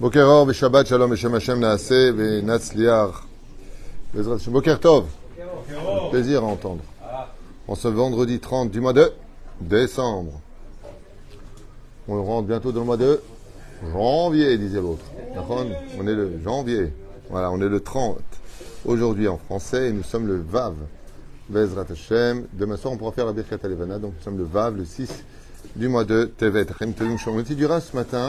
Boker Or, Shabbat Shalom, Beshem Hashem Naaseh, Venatzliar. Bezrat Hashem. Boker Tov. Plaisir à entendre. En ce vendredi 30 du mois de décembre. On rentre bientôt dans le mois de janvier, disait l'autre. On est le janvier. Voilà, on est le 30. Aujourd'hui en français, et nous sommes le Vav. Bezrat Hashem. Demain soir, on pourra faire la Birkat Alevana. Donc, nous sommes le Vav, le 6 du mois de Tevet. On étudiera ce matin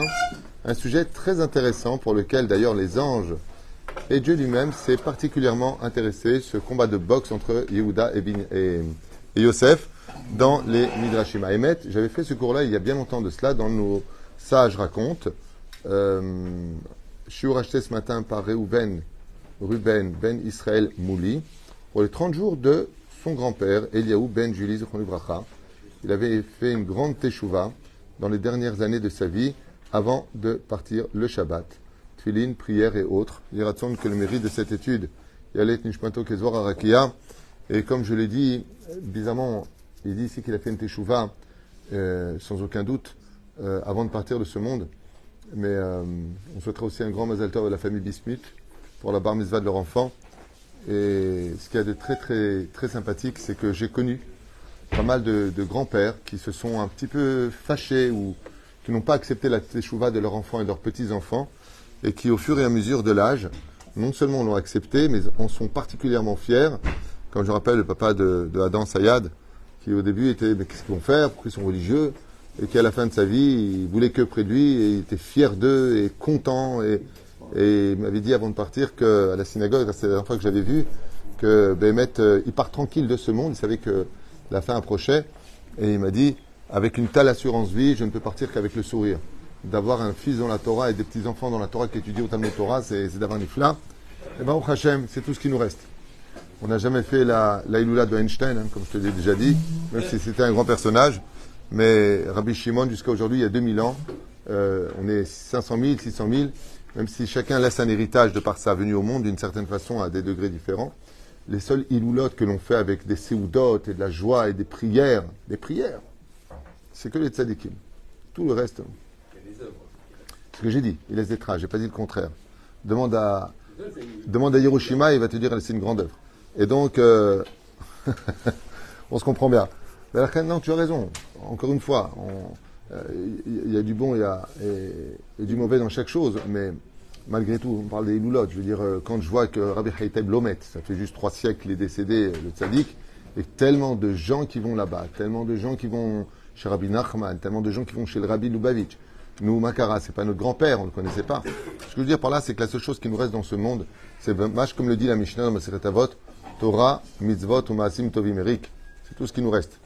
un sujet très intéressant pour lequel, d'ailleurs, les anges et Dieu lui-même s'est particulièrement intéressé, ce combat de boxe entre Yehuda et Yosef dans les Midrashim. À Emet, j'avais fait ce cours-là il y a bien longtemps de cela, dans nos Sages racontent. Je suis racheté ce matin par Ruben Ben Israël Mouli pour les 30 jours de son grand-père, Eliaou Ben Julie Zichron Livracha. Il avait fait une grande teshuva dans les dernières années de sa vie avant de partir le Shabbat. Tfilin, prière et autres. Il raconte que le mérite de cette étude, Yalet Nishmato Kezor Arakia, et comme je l'ai dit, bizarrement, il dit ici qu'il a fait une teshuva, sans aucun doute, avant de partir de ce monde. Mais on souhaitera aussi un grand mazal tov à la famille Bismuth pour la bar mitzvah de leur enfant. Et ce qu'il y a de très très très sympathique, c'est que j'ai connu pas mal de grands-pères qui se sont un petit peu fâchés ou qui n'ont pas accepté la teshuva de leurs enfants et de leurs petits-enfants, et qui, au fur et à mesure de l'âge, non seulement l'ont accepté, mais en sont particulièrement fiers. Comme je rappelle le papa de Adam Sayad, qui au début était « mais qu'est-ce qu'ils vont faire? Pourquoi ils sont religieux ?» et qui à la fin de sa vie, il voulait que près de lui, et il était fier d'eux, et content, et il m'avait dit avant de partir qu'à la synagogue, c'est la dernière fois que j'avais vu, que Béhémet, il part tranquille de ce monde, il savait que la fin approchait, et il m'a dit, avec une telle assurance vie, je ne peux partir qu'avec le sourire. D'avoir un fils dans la Torah et des petits-enfants dans la Torah qui étudient au Talmud Torah, c'est d'avoir une flamme. Et bien, au Hachem, c'est tout ce qui nous reste. On n'a jamais fait la Iloula de Einstein, comme je te l'ai déjà dit, même si c'était un grand personnage. Mais Rabbi Shimon, jusqu'à aujourd'hui, il y a 2000 ans, on est 500 000, 600 000, même si chacun laisse un héritage de par sa venue au monde, d'une certaine façon, à des degrés différents. Les seuls Iloulotes que l'on fait avec des séoudotes et de la joie et des prières, c'est que les tzadikim. Tout le reste, ce que j'ai dit, il laisse des traces, j'ai pas dit le contraire. Demande à Hiroshima, il va te dire c'est une grande œuvre. Et donc, on se comprend bien. Non, tu as raison. Encore une fois, il y a du bon et du mauvais dans chaque chose, mais malgré tout, on parle des Iloulotes. Je veux dire, quand je vois que Rabbi Haïteb Lomet, ça fait juste 3 siècles qu'il est décédé, le tzaddik, et tellement de gens qui vont là-bas, tellement de gens qui vont chez Rabbi Nachman, tellement de gens qui vont chez le Rabbi Lubavitch. Nous, Makara, c'est pas notre grand-père, on ne le connaissait pas. Ce que je veux dire par là, c'est que la seule chose qui nous reste dans ce monde, c'est match, comme le dit la Mishnah dans Maseret Avot, Torah, Mitzvot, ou Maasim Tovim Erik. C'est tout ce qui nous reste.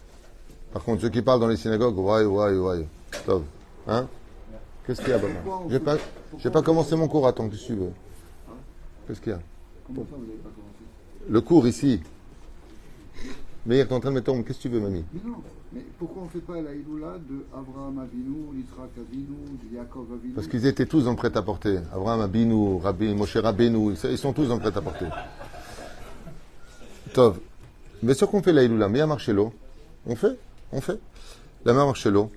Par contre, ceux qui parlent dans les synagogues, ouais. Tov. Hein? Qu'est-ce qu'il y a, Baba? J'ai pas commencé mon cours, attends, qu'est-ce que tu veux? Qu'est-ce qu'il y a? Comment ça, vous n'avez pas commencé? Le cours ici. Meir, t'es en train de me tomber, qu'est-ce que tu veux, mamie? Mais non, mais pourquoi on ne fait pas la Iloula de Abraham Avinu, Yitzhak Avinu, de Yaakov Avinu? Parce qu'ils étaient tous en prêt-à-porter. Abraham Avinu, Rabbi, Moshe Rabbeinu, ils sont tous en prêt-à-porter. Tov. Mais ce qu'on fait la Iloula, mais à Marchello, on fait. La main Marchello.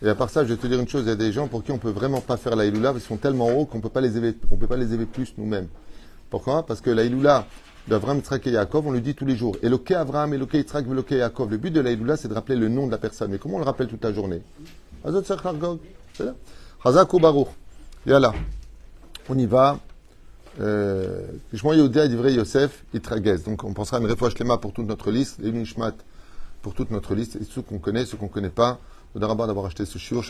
Et à part ça, je vais te dire une chose, il y a des gens pour qui on peut vraiment pas faire la Iloula, parce qu'ils sont tellement hauts qu'on peut pas les élever, plus nous-mêmes. Pourquoi? Parce que la Iloula d'Avraham, Yitzhak et Yaakov, on le dit tous les jours. Eloké Avraham, Eloké Yitzhak, Eloké Yaakov. Le but de la Iloula, c'est de rappeler le nom de la personne. Mais comment on le rappelle toute la journée? Azot Sarkhargog. C'est là. Chazak ou Baruch. Yalla. On y va. Je Yehuda et Divrei Yosef, Itragez. Donc on pensera à une refouach lema pour toute notre liste, les Nishmat pour toute notre liste, et ceux qu'on connaît, ceux qu'on ne connaît pas. D'abord d'avoir acheté ce shiur,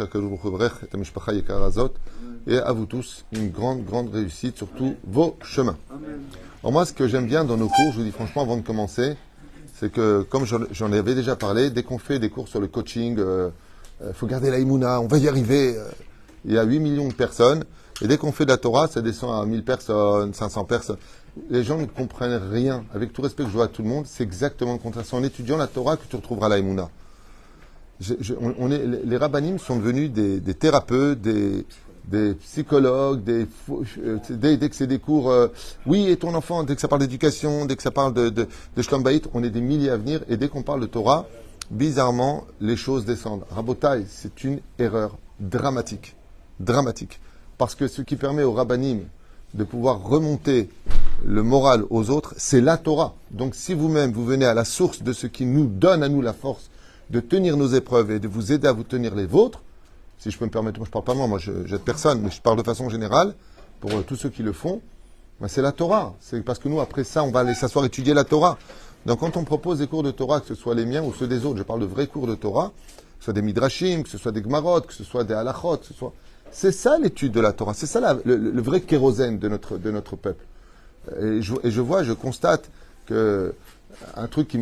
et à vous tous, une grande réussite sur tous vos chemins. Amen. Alors moi, ce que j'aime bien dans nos cours, je vous dis franchement avant de commencer, c'est que, comme j'en avais déjà parlé, dès qu'on fait des cours sur le coaching, faut garder la Imouna, on va y arriver. Il y a 8 millions de personnes, et dès qu'on fait de la Torah, ça descend à 1000 personnes, 500 personnes. Les gens ne comprennent rien. Avec tout respect que je dois à tout le monde, c'est exactement le contraire. C'est en étudiant la Torah que tu retrouveras la Imouna. Les rabbanim sont devenus des thérapeutes, des psychologues, dès que c'est des cours, oui, et ton enfant, dès que ça parle d'éducation, dès que ça parle de Shlom Bayit, on est des milliers à venir, et dès qu'on parle de Torah, bizarrement, les choses descendent. Rabotai, c'est une erreur dramatique. parce que ce qui permet aux rabbanim de pouvoir remonter le moral aux autres, c'est la Torah. Donc si vous-même, vous venez à la source de ce qui nous donne à nous la force de tenir nos épreuves et de vous aider à vous tenir les vôtres, si je peux me permettre, moi je parle pas moi j'aide personne, mais je parle de façon générale, pour tous ceux qui le font, ben c'est la Torah. C'est parce que nous, après ça, on va aller s'asseoir étudier la Torah. Donc quand on propose des cours de Torah, que ce soit les miens ou ceux des autres, je parle de vrais cours de Torah, que ce soit des midrashim, que ce soit des gmarot, que ce soit des halachot, que ce soit... C'est ça l'étude de la Torah, c'est ça le vrai kérosène de notre peuple. Et je constate que un truc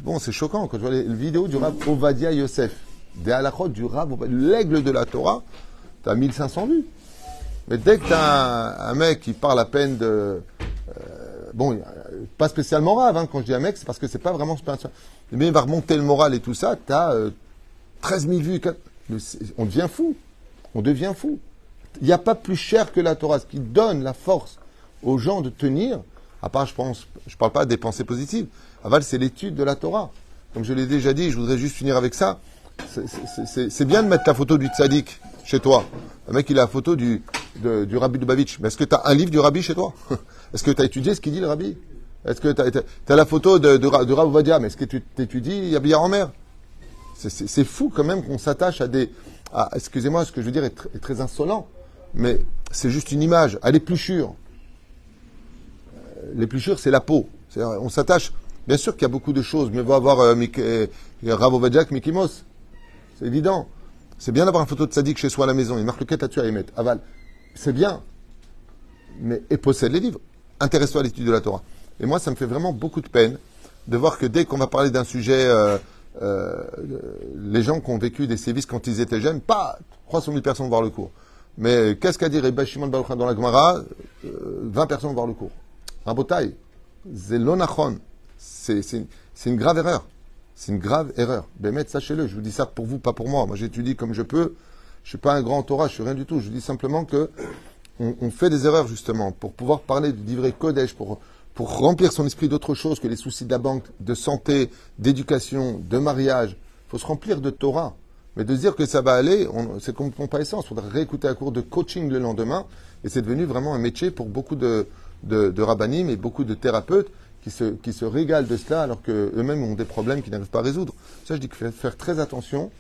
bon, c'est choquant, quand je vois les vidéos du Rav Ovadia Yosef, des halachot du Rav Ovadia, l'aigle de la Torah, t'as 1500 vues. Mais dès que t'as un mec qui parle à peine de... bon, pas spécialement Rav, hein, quand je dis un mec, c'est parce que c'est pas vraiment spécial. Mais il va remonter le moral et tout ça, t'as 13 000 vues. On devient fou. On devient fou. Il n'y a pas plus cher que la Torah. Ce qui donne la force aux gens de tenir, à part, je parle pas des pensées positives. Aval, c'est l'étude de la Torah. Comme je l'ai déjà dit, je voudrais juste finir avec ça. C'est bien de mettre la photo du tzaddik chez toi. Le mec, il a la photo du rabbi Lubavitch. Mais est-ce que tu as un livre du rabbi chez toi? Est-ce que tu as étudié ce qu'il dit le rabbi? Est-ce que tu as la photo de Rav Ovadia? Mais est-ce que tu étudies Yabia en mer? C'est fou quand même qu'on s'attache à des... excusez-moi, ce que je veux dire est très insolent, mais c'est juste une image. À l'épluchure. L'épluchure, c'est la peau. On s'attache... Bien sûr qu'il y a beaucoup de choses, mais il va avoir Rav Ovadia que Mickey Mouse. C'est évident. C'est bien d'avoir une photo de tzaddik chez soi à la maison. Il marque le quête à émettre. Aval. C'est bien. Mais et possède les livres. Intéresse-toi à l'étude de la Torah. Et moi, ça me fait vraiment beaucoup de peine de voir que dès qu'on va parler d'un sujet... les gens qui ont vécu des sévices quand ils étaient jeunes, pas 300 000 personnes voir le cours. Mais qu'est-ce qu'a dit Rebbe Shimon Bar Yochai dans la Gemara 20 personnes voir le cours. Rabotai, Zelonachon, c'est une grave erreur. C'est une grave erreur. Bémet, sachez-le, je vous dis ça pour vous, pas pour moi. Moi, j'étudie comme je peux. Je suis pas un grand Torah, je suis rien du tout. Je dis simplement que on fait des erreurs, justement, pour pouvoir parler du Divrei Kodesh, pour remplir son esprit d'autre chose que les soucis de la banque, de santé, d'éducation, de mariage. Il faut se remplir de Torah. Mais de se dire que ça va aller, c'est complètement pas essence. Il faudra réécouter un cours de coaching le lendemain. Et c'est devenu vraiment un métier pour beaucoup de rabbanim et beaucoup de thérapeutes qui se régalent de cela alors qu'eux-mêmes ont des problèmes qu'ils n'arrivent pas à résoudre. Ça, je dis qu'il faut faire très attention.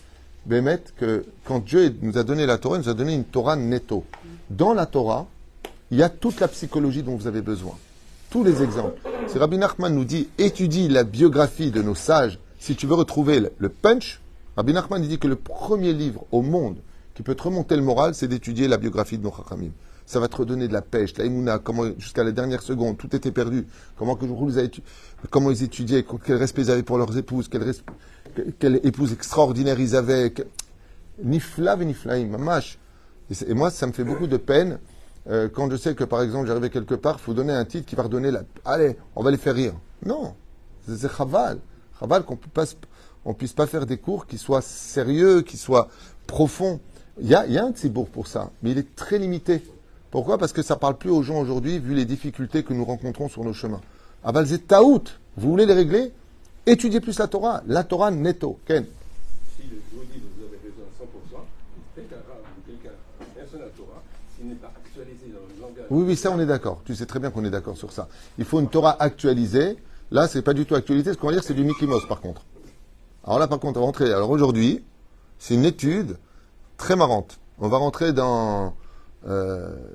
Bémet, que quand Dieu nous a donné la Torah, il nous a donné une Torah netto. Dans la Torah, il y a toute la psychologie dont vous avez besoin. Tous les exemples. Si Rabbi Nachman nous dit, étudie la biographie de nos sages, si tu veux retrouver le punch, Rabbi Nachman dit que le premier livre au monde qui peut te remonter le moral, c'est d'étudier la biographie de nos Chachamim. Ça va te redonner de la pêche, la émouna, comment jusqu'à la dernière seconde, tout était perdu. Comment ils étudiaient, quel respect ils avaient pour leurs épouses, quelle épouse extraordinaire ils avaient. Nifla ve niflaim, mamash. Et moi, ça me fait beaucoup de peine. Quand je sais que, par exemple, j'arrivais quelque part, il faut donner un titre qui va redonner allez, on va les faire rire. Non, c'est chaval. Chaval qu'on ne puisse pas faire des cours qui soient sérieux, qui soient profonds. Il y a un tzibour pour ça, mais il est très limité. Pourquoi? Parce que ça ne parle plus aux gens aujourd'hui, vu les difficultés que nous rencontrons sur nos chemins. Aval zet taout, vous voulez les régler? Étudiez plus la Torah netto. Ken. Si vous dites que vous avez raison à 100%, quelqu'un ou quelqu'un personne la Torah, s'il n'est pas actualisé dans le langage. Oui, ça on est d'accord. Tu sais très bien qu'on est d'accord sur ça. Il faut une Torah actualisée. Là, c'est pas du tout actualisé. Ce qu'on va dire, c'est du Mickey Mouse, par contre. Alors là, par contre, on va rentrer. Alors aujourd'hui, c'est une étude très marrante. On va rentrer dans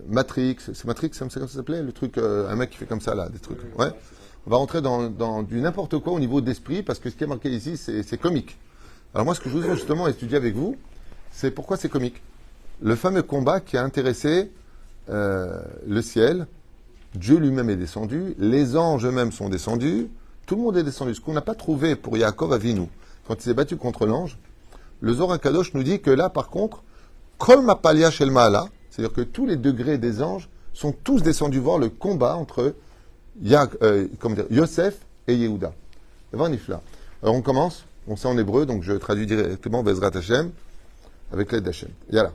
Matrix. C'est Matrix, c'est comme ça s'appelait? Le truc, un mec qui fait comme ça, là, des trucs. Ouais. On va rentrer dans du n'importe quoi au niveau d'esprit, parce que ce qui est marqué ici, c'est comique. Alors moi, ce que je voudrais justement étudier avec vous, c'est pourquoi c'est comique. Le fameux combat qui a intéressé le ciel, Dieu lui-même est descendu, les anges eux-mêmes sont descendus, tout le monde est descendu. Ce qu'on n'a pas trouvé pour Yaakov Avinu, quand il s'est battu contre l'ange, le Zohar Kadosh nous dit que là, par contre, Kol Mapalia Shel Ma'ala, c'est-à-dire que tous les degrés des anges sont tous descendus voir le combat entre Yosef et Yehuda. Alors on commence, on sait en hébreu, donc je traduis directement Bezrat Hashem, avec l'aide d'Hashem. Yalla.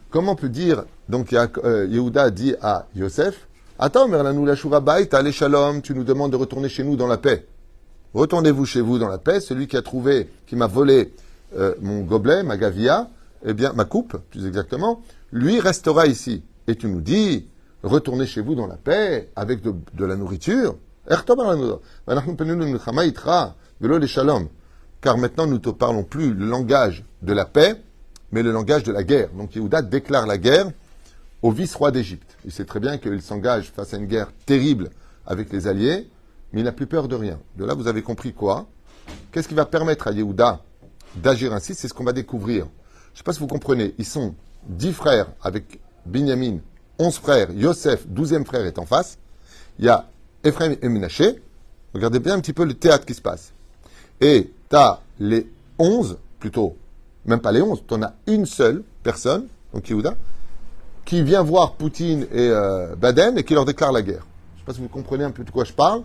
Comment on peut dire, donc Yehuda dit à Yosef, attends, Merlanou la Shura Bait, allez Shalom, tu nous demandes de retourner chez nous dans la paix. Retournez-vous chez vous dans la paix, celui qui m'a volé mon gobelet, ma gavia, eh bien, ma coupe, plus exactement, lui restera ici. Et tu nous dis, retournez chez vous dans la paix, avec de la nourriture. Car maintenant, nous ne te parlons plus le langage de la paix, mais le langage de la guerre. Donc, Yehuda déclare la guerre au vice-roi d'Égypte. Il sait très bien qu'il s'engage face à une guerre terrible avec les alliés, mais il n'a plus peur de rien. De là, vous avez compris quoi? Qu'est-ce qui va permettre à Yehuda d'agir ainsi? C'est ce qu'on va découvrir. Je ne sais pas si vous comprenez. Ils sont 10 frères avec Binyamin, 11 frères. Yosef, 12e frère, est en face. Il y a Ephraim et Menaché. Regardez bien un petit peu le théâtre qui se passe. Et tu as les 11, plutôt, même pas les 11, tu en as une seule personne, donc Yehuda, qui vient voir Poutine et Baden et qui leur déclare la guerre. Je ne sais pas si vous comprenez un peu de quoi je parle.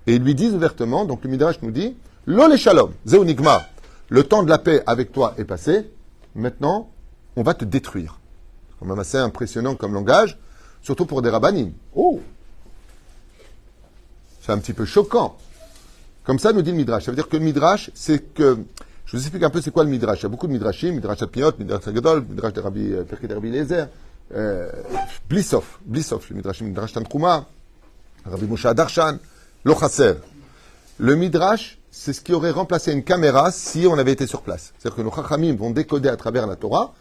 Et ils lui disent ouvertement, donc le Midrash nous dit, Lo le shalom, Zéonigma, le temps de la paix avec toi est passé, maintenant, on va te détruire. C'est quand même assez impressionnant comme langage, surtout pour des rabbanim. Oh! C'est un petit peu choquant. Comme ça nous dit le Midrash. Ça veut dire que le Midrash, c'est que... Je vous explique un peu c'est quoi le Midrash. Il y a beaucoup de Midrashim, Midrash Alpiot, Midrash Gadol, Midrash de Rabbi Perkid Rabbi Eliezer, Blissov, le Midrashim, Midrash Tantruma, Rabbi Moshe Adarshan, Lo Chaser. Le Midrash, c'est ce qui aurait remplacé une caméra si on avait été sur place. C'est-à-dire que nos Chachamim vont décoder à travers la Torah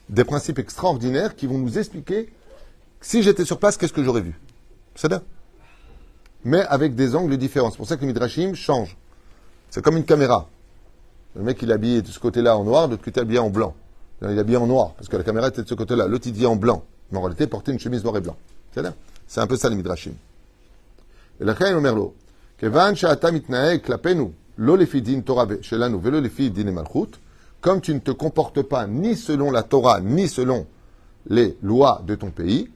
des principes extraordinaires qui vont nous expliquer si j'étais sur place, qu'est-ce que j'aurais vu. C'est ça. Mais avec des angles différents. C'est pour ça que le Midrashim change. C'est comme une caméra. Le mec, il est habillé de ce côté-là en noir, de l'autre côté, habillé en blanc. Il est habillé en noir, parce que la caméra était de ce côté-là. L'autre, il dit en blanc. Mais en réalité, il portait une chemise noire et blanc. C'est un peu ça, le Midrashim. Et la Chaim Omerlo, Kevan Sha'ata mitnaeg klapenu, lo lefi din Torah shelanu, velo lefi din malchut, comme tu ne te comportes pas ni selon la Torah, ni selon les lois de ton pays,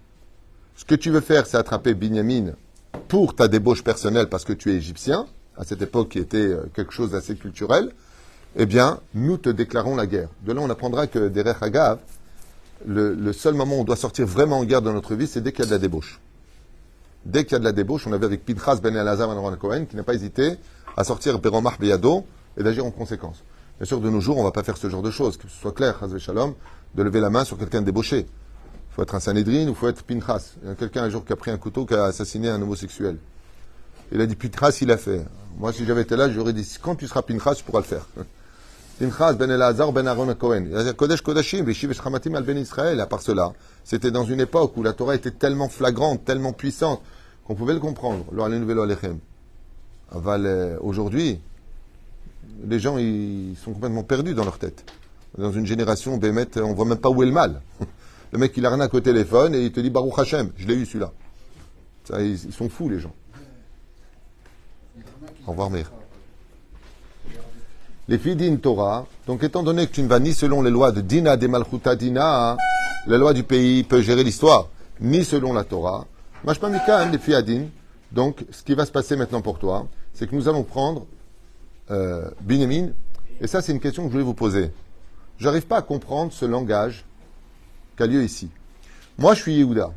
ce que tu veux faire, c'est attraper Binyamin pour ta débauche personnelle parce que tu es égyptien, à cette époque qui était quelque chose d'assez culturel, eh bien, nous te déclarons la guerre. De là, on apprendra que derrière Hagav, le seul moment où on doit sortir vraiment en guerre dans notre vie, c'est dès qu'il y a de la débauche. Dès qu'il y a de la débauche, on avait avec Pinchas ben Elazar ben Aaron Cohen, qui n'a pas hésité à sortir Beromach Beyado et d'agir en conséquence. Bien sûr, de nos jours, on ne va pas faire ce genre de choses, que ce soit clair, Chaz Shalom, de lever la main sur quelqu'un de débauché. Il faut être un Sanhedrin ou il faut être Pinchas. Il y a quelqu'un un jour qui a pris un couteau, qui a assassiné un homosexuel. Il a dit Pinchas, il l'a fait. Moi, si j'avais été là, j'aurais dit quand tu seras Pinchas, tu pourras le faire. Pinchas ben Elazar ben Aaron Cohen. Il a dit Kodesh Kodashim, Veshiv Shchamatim al Ben Israël. À part cela, c'était dans une époque où la Torah était tellement flagrante, tellement puissante, qu'on pouvait le comprendre. Aujourd'hui, les gens ils sont complètement perdus dans leur tête. Dans une génération, Bémet, on ne voit même pas où est le mal. Le mec, il arnaque au téléphone et il te dit Baruch Hashem, je l'ai eu celui-là. Ça, ils sont fous, les gens. Au revoir, Meir. Les filles din Torah, donc étant donné que tu ne vas ni selon les lois de Dina de Malchuta Dina, la loi du pays peut gérer l'histoire, ni selon la Torah, Mashma Mika, les filles Adin, donc ce qui va se passer maintenant pour toi, c'est que nous allons prendre Binyamin, et ça c'est une question que je voulais vous poser. Je n'arrive pas à comprendre ce langage qu'a lieu ici. Moi je suis Yehuda.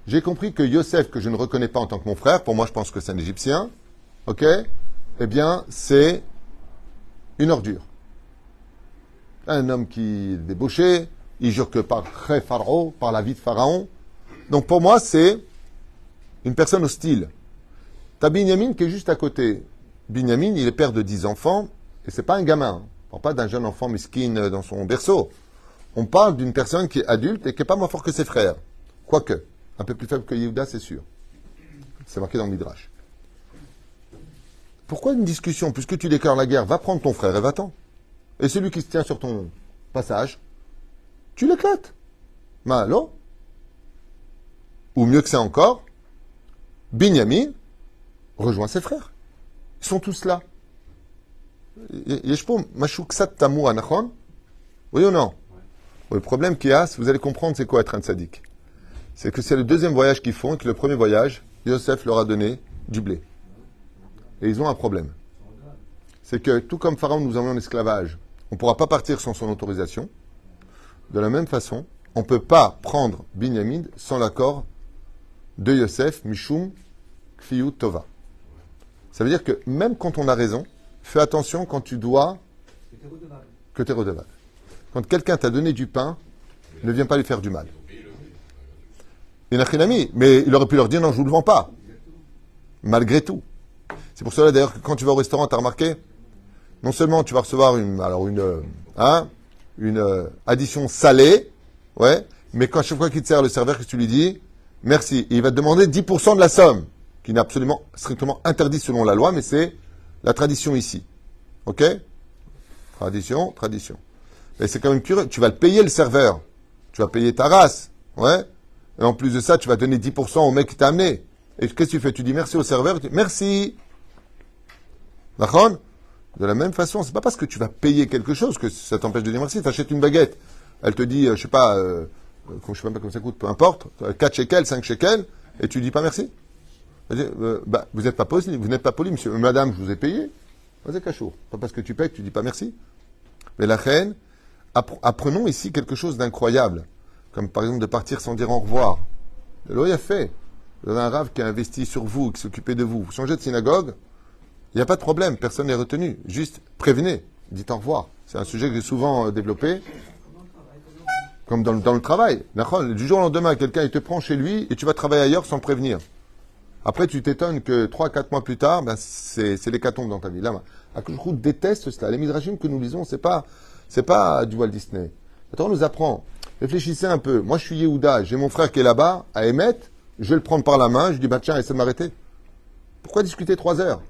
J'ai compris que Yosef, que je ne reconnais pas en tant que mon frère, pour moi je pense que c'est un Égyptien, ok? Eh bien c'est une ordure. Un homme qui est débauché, il jure que par Pharaon, par la vie de Pharaon. Donc pour moi, c'est une personne hostile. T'as Binyamin qui est juste à côté. Binyamin, il est père de 10 enfants, et c'est pas un gamin. On parle pas d'un jeune enfant mesquine dans son berceau. On parle d'une personne qui est adulte et qui n'est pas moins fort que ses frères. Quoique, un peu plus faible que Yehuda, c'est sûr. C'est marqué dans le Midrash. Pourquoi une discussion? Puisque tu déclares la guerre, va prendre ton frère et va-t'en. Et celui qui se tient sur ton passage, tu l'éclates. Malo. Ou mieux que ça encore, Binyamin rejoint ses frères. Ils sont tous là. Yeshpo, Mashuksat Tamu Anachon. Oui ou non? Le problème qu'il y a, vous allez comprendre c'est quoi être un tzaddik. C'est que c'est le deuxième voyage qu'ils font et que le premier voyage, Yosef leur a donné du blé. Et ils ont un problème. C'est que tout comme Pharaon nous a mis en esclavage, on ne pourra pas partir sans son autorisation. De la même façon, on ne peut pas prendre Binyamin sans l'accord de Yosef, Mishum, Kfiyut Tova. Ça veut dire que même quand on a raison, fais attention quand tu dois que tu es redevable. Quand quelqu'un t'a donné du pain, ne viens pas lui faire du mal. Il n'a rien ami, mais il aurait pu leur dire non, je ne vous le vends pas. Malgré tout. C'est pour cela d'ailleurs que quand tu vas au restaurant, tu as remarqué, non seulement tu vas recevoir une addition salée, ouais, mais quand chaque fois qu'il te sert le serveur, que tu lui dis merci, il va te demander 10% de la somme, qui n'est absolument strictement interdit selon la loi, mais c'est la tradition ici. Ok? Tradition. Et c'est quand même curieux. Tu vas le payer le serveur. Tu vas payer ta race. Ouais? Et en plus de ça, tu vas donner 10% au mec qui t'a amené. Et qu'est-ce que tu fais? Tu dis merci au serveur. Tu dis merci. D'accord? De la même façon, c'est pas parce que tu vas payer quelque chose que ça t'empêche de dire merci. Tu achètes une baguette. Elle te dit, je sais pas même pas comment ça coûte, peu importe, 4 shekels, 5 shekels, et tu dis pas merci. Vous n'êtes pas poli, monsieur. Madame, je vous ai payé. Vas-y, cachot. Pas parce que tu payes que tu dis pas merci. Mais la reine, apprenons ici quelque chose d'incroyable. Comme par exemple de partir sans dire au revoir. Le a fait. Vous avez un rave qui a investi sur vous, qui s'occupait de vous. Vous changez de synagogue, il n'y a pas de problème, personne n'est retenu. Juste prévenez, dites au revoir. C'est un sujet que j'ai souvent développé. Comme dans le travail. Du jour au lendemain, quelqu'un il te prend chez lui et tu vas travailler ailleurs sans prévenir. Après, tu t'étonnes que 3-4 mois plus tard, c'est l'hécatombe dans ta vie. Là, Akadosh déteste cela. Les midrashim que nous lisons, c'est pas du Walt Disney. Attends, on nous apprend. Réfléchissez un peu. Moi, je suis Yehuda, j'ai mon frère qui est là-bas, à Emet, je vais le prendre par la main, je dis, tiens, essaie de m'arrêter. Pourquoi discuter 3 heures?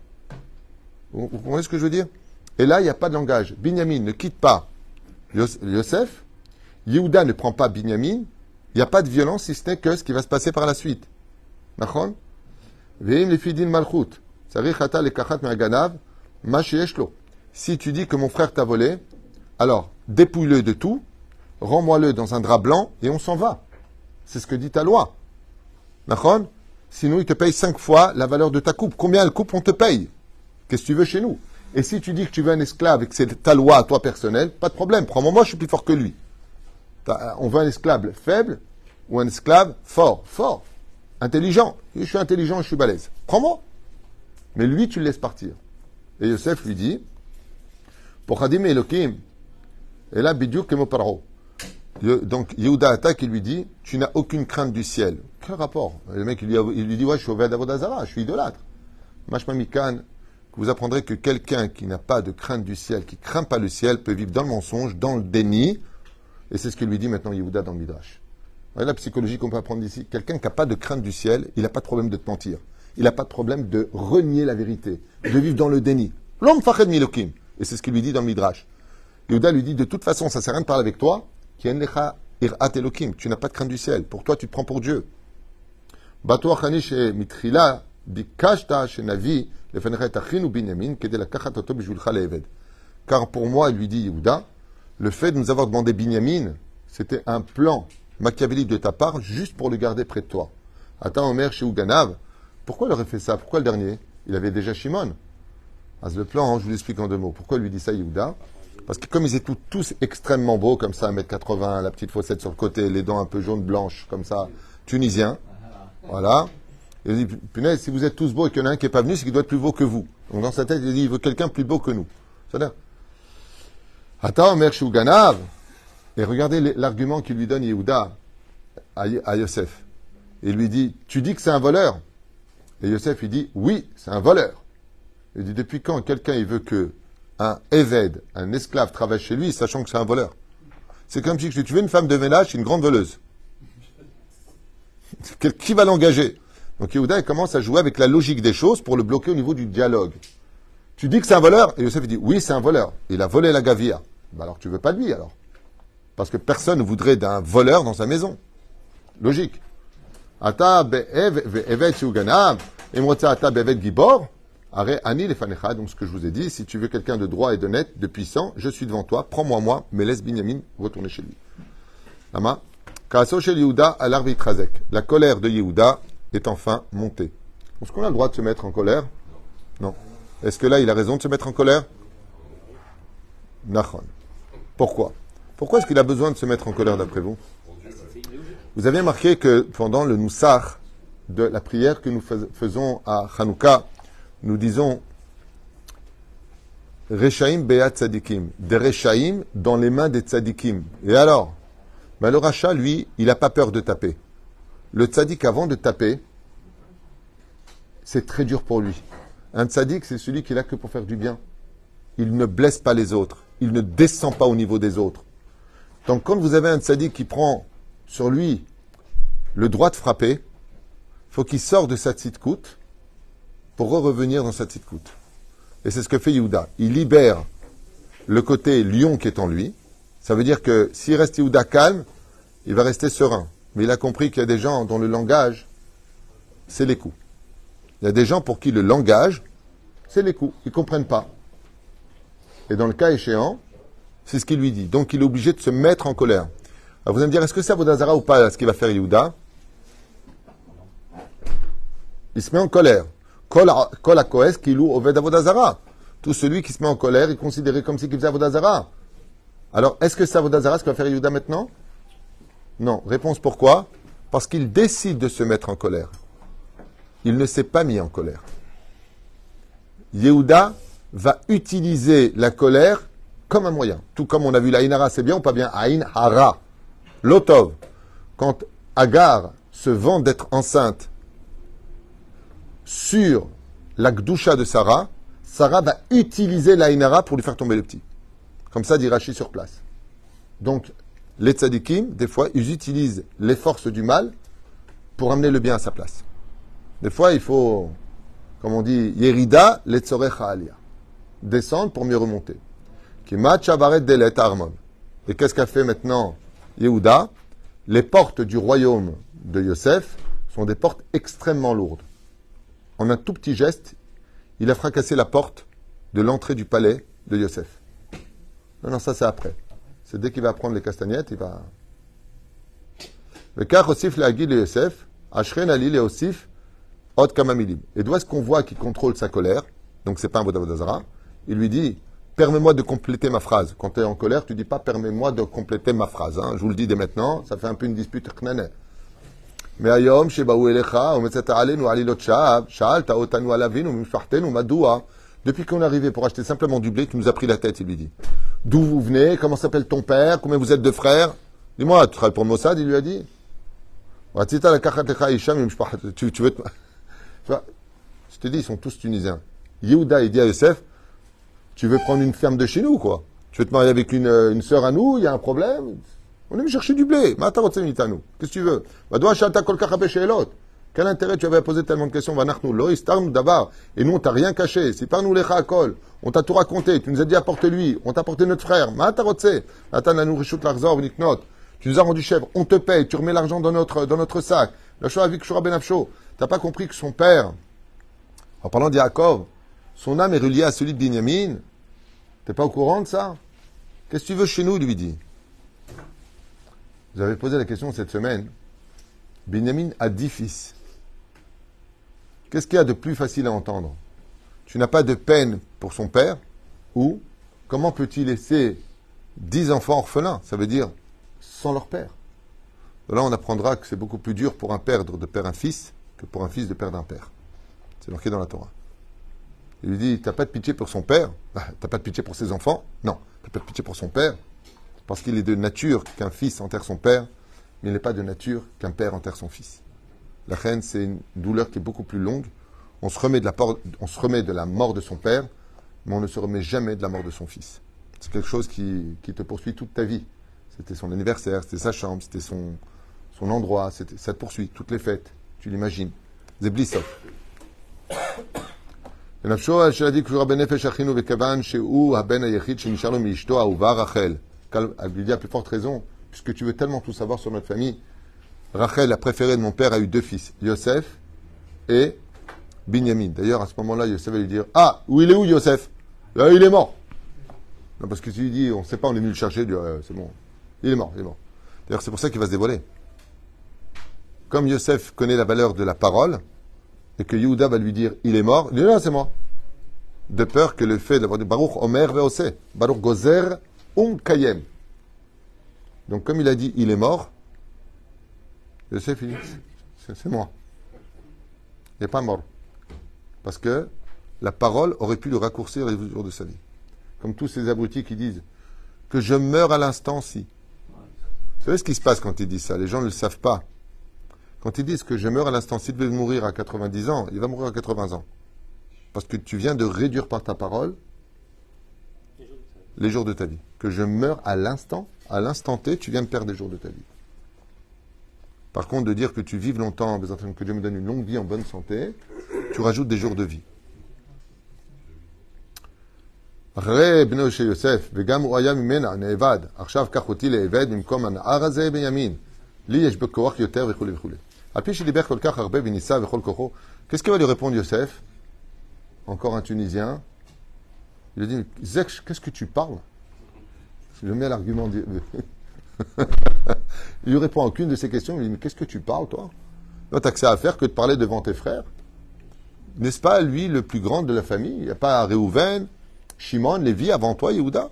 Vous comprenez ce que je veux dire? Et là, il n'y a pas de langage. Binyamin ne quitte pas Yosef. Yehuda ne prend pas Binyamin. Il n'y a pas de violence, si ce n'est que ce qui va se passer par la suite. D'accord? Si tu dis que mon frère t'a volé, alors dépouille-le de tout, rends-moi-le dans un drap blanc et on s'en va. C'est ce que dit ta loi. D'accord? Sinon, il te paye 5 fois la valeur de ta coupe. Combien elle coupe, on te paye? Qu'est-ce que tu veux chez nous? Et si tu dis que tu veux un esclave et que c'est ta loi à toi personnelle, pas de problème. Prends-moi, moi, je suis plus fort que lui. On veut un esclave faible ou un esclave fort? Fort. Intelligent. Je suis intelligent, je suis balèze. Prends-moi. Mais lui, tu le laisses partir. Et Yosef lui dit, pour Khadim Elohim, et là, Bidyuk Kemo Paro. Donc, Yehuda attaque et lui dit, tu n'as aucune crainte du ciel. Quel rapport? Le mec, il lui dit, ouais, je suis au Ved Avodazara, je suis idolâtre. Mashma Mikan, que vous apprendrez que quelqu'un qui n'a pas de crainte du ciel, qui craint pas le ciel, peut vivre dans le mensonge, dans le déni. Et c'est ce que lui dit maintenant Yehuda dans le Midrash. Voyez la psychologie qu'on peut apprendre ici. Quelqu'un qui n'a pas de crainte du ciel, il n'a pas de problème de te mentir. Il n'a pas de problème de renier la vérité, de vivre dans le déni. L'homme fached milokim. Et c'est ce qu'il lui dit dans le Midrash. Yehuda lui dit, de toute façon, ça ne sert à rien de parler avec toi. Tu n'as pas de crainte du ciel. Pour toi, tu te prends pour Dieu. Car pour moi, il lui dit Yehuda, le fait de nous avoir demandé Binyamin, c'était un plan machiavélique de ta part, juste pour le garder près de toi. Attends, Omer chez Uganav, pourquoi il aurait fait ça? Pourquoi le dernier? Il avait déjà Shimon. Le plan, je vous l'explique en 2 mots. Pourquoi il lui dit ça, Yehuda? Parce que comme ils étaient tous extrêmement beaux, comme ça, 1m80, la petite fossette sur le côté, les dents un peu jaunes, blanches, comme ça, tunisiens, voilà. Il dit, punaise, si vous êtes tous beaux et qu'il y en a un qui n'est pas venu, c'est qu'il doit être plus beau que vous. Donc dans sa tête, il dit, il veut quelqu'un plus beau que nous. C'est-à-dire, attends, Omer chez Uganav. Et regardez l'argument qu'il lui donne Yehuda à Yosef. Il lui dit, tu dis que c'est un voleur? Et Yosef, il dit, oui, c'est un voleur. Il dit, depuis quand quelqu'un il veut que un Eved, un esclave, travaille chez lui, sachant que c'est un voleur? C'est comme si tu veux une femme de ménage, c'est une grande voleuse. Qui va l'engager? Donc Yehuda, il commence à jouer avec la logique des choses pour le bloquer au niveau du dialogue. Tu dis que c'est un voleur? Et Yosef, il dit, oui, c'est un voleur. Il a volé la gavia. Alors tu veux pas de lui, alors? Parce que personne ne voudrait d'un voleur dans sa maison. Logique. Ata be'eved shuganav, emrotza ata be'eved gibor, are ani lefanecha. Donc ce que je vous ai dit, si tu veux quelqu'un de droit et d'honnête, de puissant, je suis devant toi, prends-moi moi, mais laisse Binyamin retourner chez lui. Lama, kaaso shel Yehuda alar vitrazek. La colère de Yehuda est enfin montée. Est-ce qu'on a le droit de se mettre en colère? Non. Est-ce que là, il a raison de se mettre en colère? Nachon. Pourquoi? Pourquoi est-ce qu'il a besoin de se mettre en colère d'après vous? Vous avez remarqué que pendant le Noussar de la prière que nous faisons à Hanouka, nous disons Rechaim be'at tzadikim. Des rechaim dans les mains des tzadikim. Et alors? Le rachat, lui, il n'a pas peur de taper. Le tzadik, avant de taper, c'est très dur pour lui. Un tzadik, c'est celui qui est là que pour faire du bien. Il ne blesse pas les autres. Il ne descend pas au niveau des autres. Donc, quand vous avez un tzadik qui prend sur lui le droit de frapper, il faut qu'il sorte de sa tzidkout pour revenir dans sa tzidkout. Et c'est ce que fait Yehuda. Il libère le côté lion qui est en lui. Ça veut dire que s'il reste Yehuda calme, il va rester serein. Mais il a compris qu'il y a des gens dont le langage, c'est les coups. Il y a des gens pour qui le langage, c'est les coups. Ils ne comprennent pas. Et dans le cas échéant, c'est ce qu'il lui dit. Donc il est obligé de se mettre en colère. Alors vous allez me dire, est-ce que c'est Avodazara ou pas ce qu'il va faire Yehuda? Il se met en colère. Kol ha-koes kilou oved Avodazara. Tout celui qui se met en colère est considéré comme si il faisait Avodazara. Alors, est-ce que c'est Avodazara ce que va faire Yehuda maintenant? Non. Réponse pourquoi? Parce qu'il décide de se mettre en colère. Il ne s'est pas mis en colère. Yehuda va utiliser la colère comme un moyen. Tout comme on a vu la Aïn Hara, c'est bien ou pas bien? Aïn Hara. Lotov. Quand Agar se vante d'être enceinte sur la Gdusha de Sarah, Sarah va utiliser la Aïn Hara pour lui faire tomber le petit. Comme ça, dit Rashi sur place. Donc, les tzadikim, des fois, ils utilisent les forces du mal pour amener le bien à sa place. Des fois, il faut, comme on dit, Yerida letzorecha aliyah. Descendre pour mieux remonter. Kimat shabaret delet armon. Et qu'est-ce qu'a fait maintenant Yehuda? Les portes du royaume de Yosef sont des portes extrêmement lourdes. En un tout petit geste, il a fracassé la porte de l'entrée du palais de Yosef. Non, ça c'est après. C'est dès qu'il va prendre les castagnettes, il va... Le car osif la guide de Yosef, Ashren ali le osif, od kamamilim. Et d'où est-ce qu'on voit qu'il contrôle sa colère? Donc c'est pas un Vodazara. Il lui dit, permets-moi de compléter ma phrase. Quand tu es en colère, tu dis pas permets-moi de compléter ma phrase. Hein. Je vous le dis dès maintenant, ça fait un peu une dispute. Mais ayom shebaou elecha, umetzata alenu alilot sha'ab, sha'alta otanu alavinu, mishpachtenu madoua. Depuis qu'on est arrivé pour acheter simplement du blé, tu nous as pris la tête, il lui dit. D'où vous venez? Comment s'appelle ton père? Combien vous êtes de frères? Dis-moi, tu travailles pour le Mossad, il lui a dit. Tu veux... Je te dis, ils sont tous tunisiens. Yehuda, il dit à Yosef, tu veux prendre une ferme de chez nous, quoi? Tu veux te marier avec une sœur à nous, il y a un problème? On est venu chercher du blé. Qu'est-ce que tu veux? Quel intérêt tu avais à poser tellement de questions? Et nous, on t'a rien caché. C'est par nous les chakol. On t'a tout raconté. Tu nous as dit apporte-lui. On t'a apporté notre frère. Tu nous as rendu chèvre. On te paye. Tu remets l'argent dans notre sac. La Shoah avec Shura Ben Afsho. T'as pas compris que son père, en parlant d'Yaakov, son âme est reliée à celui de Binyamin. T'es pas au courant de ça? Qu'est-ce que tu veux chez nous? Il lui dit. Vous avez posé la question cette semaine. Binyamin a 10 fils. Qu'est-ce qu'il y a de plus facile à entendre? Tu n'as pas de peine pour son père? Ou comment peut-il laisser 10 enfants orphelins? Ça veut dire sans leur père. Là, on apprendra que c'est beaucoup plus dur pour un père de perdre un fils que pour un fils de perdre un père. C'est marqué dans la Torah. Il lui dit, t'as pas de pitié pour son père? T'as pas de pitié pour ses enfants? Non. T'as pas de pitié pour son père? Parce qu'il est de nature qu'un fils enterre son père, mais il n'est pas de nature qu'un père enterre son fils. La reine, c'est une douleur qui est beaucoup plus longue. On se remet de la mort de son père, mais on ne se remet jamais de la mort de son fils. C'est quelque chose qui te poursuit toute ta vie. C'était son anniversaire, c'était sa chambre, c'était son endroit, ça te poursuit, toutes les fêtes, tu l'imagines. Zeblisov. Il lui dit à plus forte raison, puisque tu veux tellement tout savoir sur notre famille. Rachel, la préférée de mon père, a eu 2 fils, Yosef et Binyamin. D'ailleurs, à ce moment-là, Yosef va lui dire, ah, il est où Yosef? Il est mort. Non, parce que tu lui dis, on ne sait pas, on est venu le chercher, c'est bon. Il est mort. D'ailleurs, c'est pour ça qu'il va se dévoiler. Comme Yosef connaît la valeur de la parole, et que Yehuda va lui dire, il est mort, il dit, là, c'est moi. De peur que le fait d'avoir dit, Baruch Omer Veose, Baruch Gozer Kayem. Donc, comme il a dit, il est mort, Yosef, il dit, c'est moi. Il n'est pas mort. Parce que la parole aurait pu le raccourcir les jours de sa vie. comme tous ces abrutis qui disent que je meurs à l'instant-ci. Vous savez ce qui se passe quand ils disent ça? Les gens ne le savent pas. Quand ils disent que je meurs à l'instant-ci, il devait mourir à 90 ans, il va mourir à 80 ans. Parce que tu viens de réduire par ta parole les jours de ta vie. Que je meurs à l'instant T, tu viens de perdre des jours de ta vie. Par contre, de dire que tu vives longtemps, que Dieu me donne une longue vie en bonne santé, tu rajoutes des jours de vie. Re bno של יוסף, וגם הוא היה ממנה נאבד. עכשיו קח אותי לעבד במקום הנער הזה בנימין. לי יש בכוח יותר וכולי וכולי. על פי שדיבר כל כך הרבה וניסה וכל כוחו, qu'est-ce qu'il va lui répondre Yosef? Encore un Tunisien. Il lui dit, Zek, qu'est-ce que tu parles? Je mets l'argument. Il lui répond à aucune de ces questions. Il lui dit, mais qu'est-ce que tu parles, toi? Tu n'as que ça à faire que de parler devant tes frères. N'est-ce pas, lui, le plus grand de la famille? Il n'y a pas Réhouven, Shimon, Lévi, avant toi, Yehuda?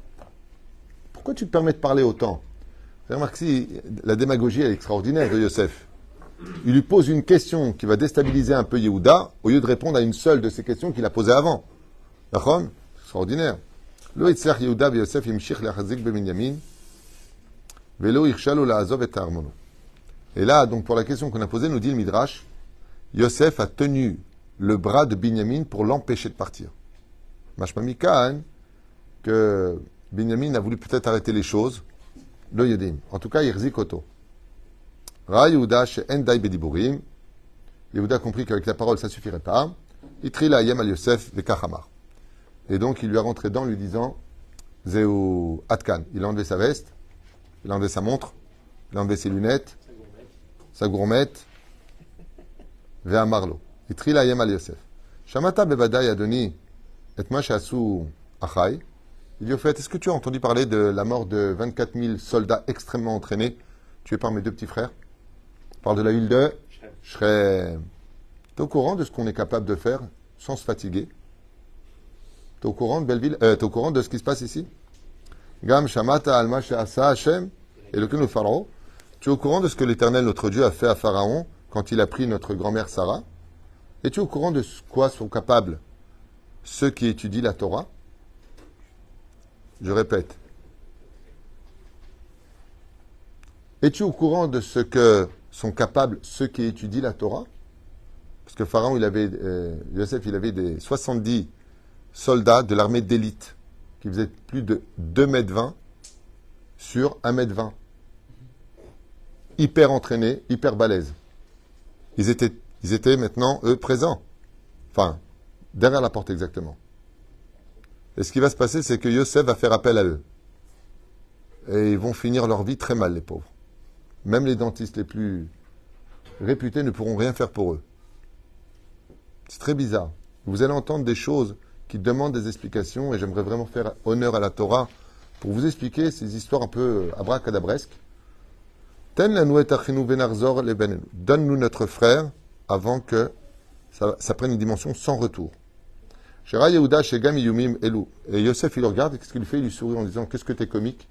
Pourquoi tu te permets de parler autant? Vous avez remarqué, la démagogie est extraordinaire de Yosef. Il lui pose une question qui va déstabiliser un peu Yehuda, au lieu de répondre à une seule de ces questions qu'il a posées avant. D'accord? Extraordinaire. Lo yitzlach Yehuda v'Yosef yimshich lechazik b'Binyamin, velo yichshalo la'azov et armono. Et là, donc, pour la question qu'on a posée, nous dit le Midrash, Yosef a tenu le bras de Binyamin pour l'empêcher de partir. Mashma mikan, que Binyamin a voulu peut-être arrêter les choses, lo yodim. En tout cas, yirzik oto. Ra Yehuda she'en dai bediburim. Yehuda a compris qu'avec la parole, ça suffirait pas. Itri la'ayem al Yosef v'kachamar. Et donc, il lui a rentré dedans en lui disant, Zeu Atkan. Il a enlevé sa veste, il a enlevé sa montre, il a enlevé ses lunettes, sa gourmette, ve'amarlo. Itri la'ayem al Yosef. Shamata bevadai adoni et ma she'asu achai. Il dit au fait, est-ce que tu as entendu parler de la mort de 24 000 soldats extrêmement entraînés, tués par mes deux petits frères? On parle de la ville de Shrem. Tu es au courant de ce qu'on est capable de faire sans se fatiguer? Tu es au courant de Belleville? Tu es au courant de ce qui se passe ici? Gam Shamata Alma She'asa Hashem et le Kenu Pharaon. Tu es au courant de ce que l'Éternel, notre Dieu, a fait à Pharaon quand il a pris notre grand-mère Sarah? Et tu es au courant de quoi sont capables ceux qui étudient la Torah? Je répète. Es-tu au courant de ce que sont capables ceux qui étudient la Torah? Parce que Pharaon, Yosef, il avait des 70 soldats de l'armée d'élite qui faisaient plus de 2,20 m sur 1,20 m. Hyper entraînés, hyper balèzes. Ils étaient maintenant, eux, présents. Enfin, derrière la porte exactement. Et ce qui va se passer, c'est que Yosef va faire appel à eux. Et ils vont finir leur vie très mal, les pauvres. Même les dentistes les plus réputés ne pourront rien faire pour eux. C'est très bizarre. Vous allez entendre des choses qui demandent des explications, et j'aimerais vraiment faire honneur à la Torah pour vous expliquer ces histoires un peu abracadabresques. Donne-nous notre frère avant que ça prenne une dimension sans retour. Shera Yehuda Shegam Yumim Elu. Et Yosef, il le regarde, et qu'est-ce qu'il fait? Il lui sourit en disant, qu'est-ce que t'es comique?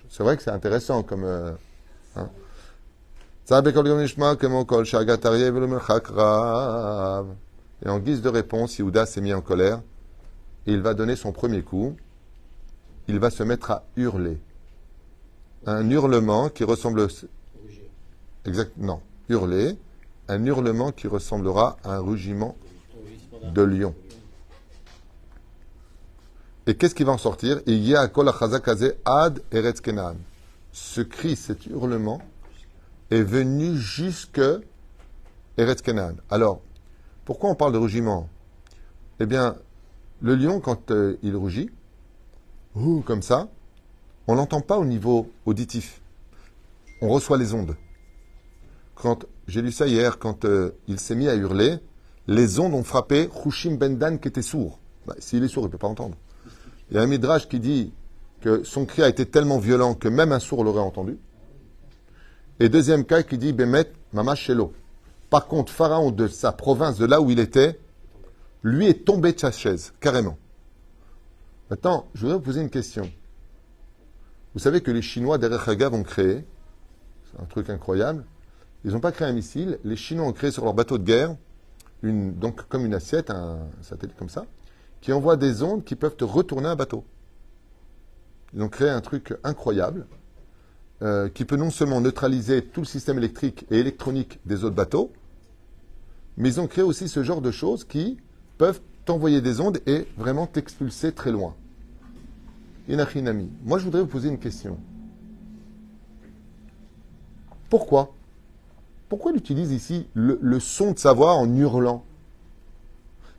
C'est vrai que c'est intéressant comme... Hein. Et en guise de réponse, Yehuda s'est mis en colère, et il va donner son premier coup. Il va se mettre à hurler. Un hurlement qui ressemble... Non, hurler. Un hurlement qui ressemblera à un rugiment de lion. Et qu'est-ce qui va en sortir? Ad Eretz Kenaan. Ce cri, cet hurlement, est venu jusque Eretz Kenaan. Alors, pourquoi on parle de rugiment? Eh bien, le lion, quand il rugit, comme ça, on l'entend pas au niveau auditif. On reçoit les ondes. Quand j'ai lu ça hier, quand il s'est mis à hurler, les ondes ont frappé Hushim Ben Dan qui était sourd. S'il est sourd, il ne peut pas entendre. Il y a un midrash qui dit que son cri a été tellement violent que même un sourd l'aurait entendu. Et deuxième cas qui dit Bemet Mamash Shelo. Par contre, Pharaon de sa province, de là où il était, lui est tombé de sa chaise, carrément. Maintenant, je voudrais vous poser une question. Vous savez que les Chinois, derrière Hagav, ont créé, c'est un truc incroyable, ils n'ont pas créé un missile, les Chinois ont créé sur leur bateau de guerre, donc comme une assiette, un satellite comme ça, qui envoient des ondes qui peuvent te retourner un bateau. Ils ont créé un truc incroyable qui peut non seulement neutraliser tout le système électrique et électronique des autres bateaux, mais ils ont créé aussi ce genre de choses qui peuvent t'envoyer des ondes et vraiment t'expulser très loin. Inachinami. Moi, je voudrais vous poser une question. Pourquoi il utilise ici le son de sa voix en hurlant?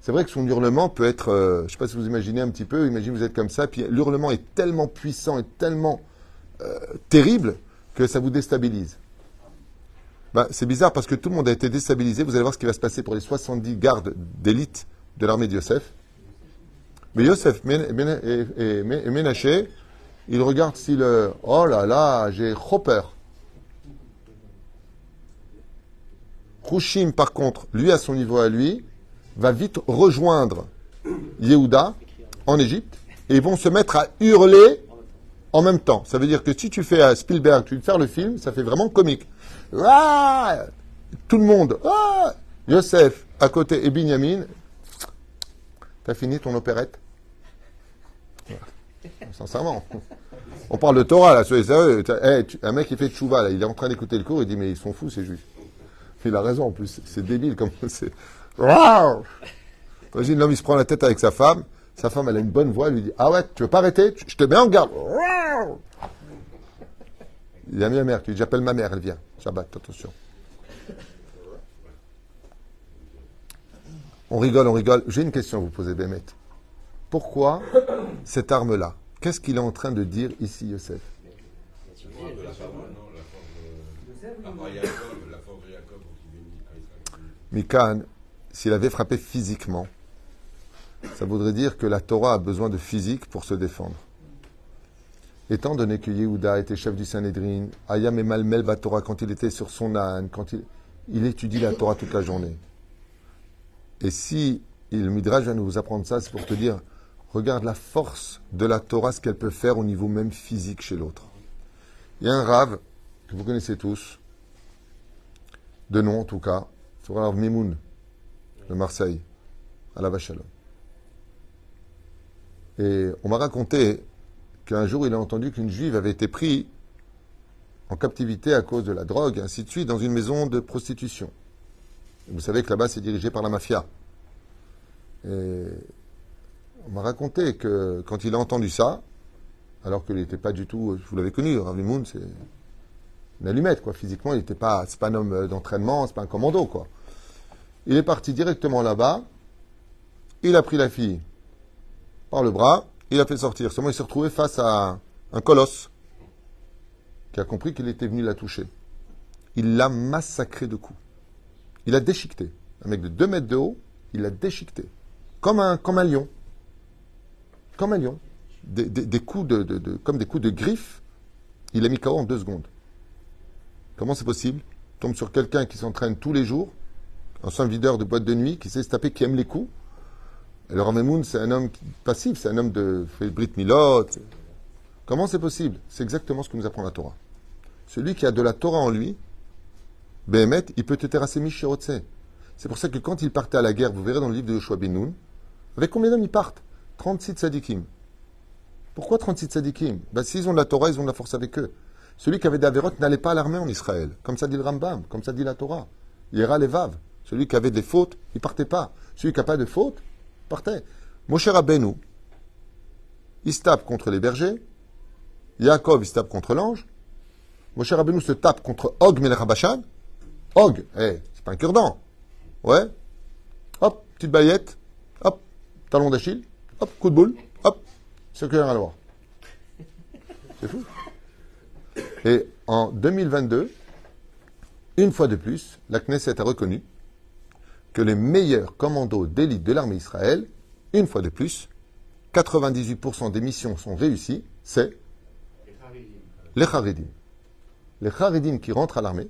C'est vrai que son hurlement peut être, je ne sais pas si vous imaginez un petit peu, imaginez vous êtes comme ça, puis l'hurlement est tellement puissant et tellement terrible que ça vous déstabilise. C'est bizarre parce que tout le monde a été déstabilisé. Vous allez voir ce qui va se passer pour les 70 gardes d'élite de l'armée de Yosef. Mais Yosef et Ménaché, ils regardent si le... Oh là là, j'ai trop peur. Hushim, par contre, lui, à son niveau à lui, va vite rejoindre Yehuda en Égypte et ils vont se mettre à hurler en même temps. Ça veut dire que si tu fais à Spielberg, tu veux faire le film, ça fait vraiment comique. Ah, tout le monde. Ah, Yosef à côté et Binyamin. T'as fini ton opérette? Sincèrement. On parle de Torah là, soyez sérieux. Un mec qui fait tchouva là, il est en train d'écouter le cours, il dit mais ils sont fous ces juifs. Il a raison en plus, c'est débile comme c'est. Waouh! Imagine l'homme il se prend la tête avec sa femme elle a une bonne voix, elle lui dit ah ouais, tu veux pas arrêter? Je te mets en garde. Waouh! Il a mis la mère qui dit j'appelle ma mère, elle vient. Shabbat, attention. On rigole. J'ai une question à vous poser, Bémet. Pourquoi cette arme-là? Qu'est-ce qu'il est en train de dire ici, Yosef? Mikan, s'il avait frappé physiquement, ça voudrait dire que la Torah a besoin de physique pour se défendre. Étant donné que Yehuda était chef du Sanhédrin, Ayam et Malmel Torah, quand il était sur son âne, quand il étudie la Torah toute la journée. Et si le Midrash vient nous apprendre ça, c'est pour te dire, regarde la force de la Torah, ce qu'elle peut faire au niveau même physique chez l'autre. Il y a un Rav, que vous connaissez tous, de nom en tout cas, c'est le Rav Mimoun, de Marseille, à la Vachalom. Et on m'a raconté qu'un jour il a entendu qu'une juive avait été prise en captivité à cause de la drogue, et ainsi de suite, dans une maison de prostitution. Et vous savez que là-bas c'est dirigé par la mafia. Et on m'a raconté que quand il a entendu ça, alors qu'il n'était pas du tout, vous l'avez connu, Rav Mimoun, c'est une allumette, quoi. Physiquement, il n'était pas, c'est pas un homme d'entraînement, c'est pas un commando, quoi. Il est parti directement là-bas, il a pris la fille par le bras, il a fait sortir. Seulement, il s'est retrouvé face à un colosse qui a compris qu'il était venu la toucher. Il l'a massacré de coups. Il a déchiqueté. Un mec de 2 mètres de haut, il l'a déchiqueté. Comme un lion. Comme un lion. Des coups comme des coups de griffe, il a mis KO en 2 secondes. Comment c'est possible? Il tombe sur quelqu'un qui s'entraîne tous les jours, un videur de boîte de nuit, qui sait se taper, qui aime les coups. Et le Rav Mimoun, c'est un homme passif, c'est un homme de Brit Milot. Comment c'est possible? C'est exactement ce que nous apprend la Torah. Celui qui a de la Torah en lui, Béhémet, il peut te terrasser Mishirotse. C'est pour ça que quand il partait à la guerre, vous verrez dans le livre de Yoshua Ben Nun, avec combien d'hommes ils partent? 36 tzadikim. Pourquoi 36 tzadikim? S'ils ont de la Torah, ils ont de la force avec eux. Celui qui avait des avérotes n'allait pas à l'armée en Israël. Comme ça dit le Rambam, comme ça dit la Torah. Yera levav. Celui qui avait des fautes, il partait pas. Celui qui n'a pas de fautes, partait. Moshe Rabbeinu, il se tape contre les bergers. Yaakov, il se tape contre l'ange. Moshe Rabbeinu se tape contre Og Melech HaBashan. Og, c'est pas un cure-dent. Ouais. Hop, petite baillette. Hop, talon d'Achille. Hop, coup de boule. Hop, circulaire à Loire. C'est fou. Et en 2022, une fois de plus, la Knesset a reconnu que les meilleurs commandos d'élite de l'armée d'Israël, une fois de plus, 98% des missions sont réussies, c'est les Haredim. Les Haredim qui rentrent à l'armée,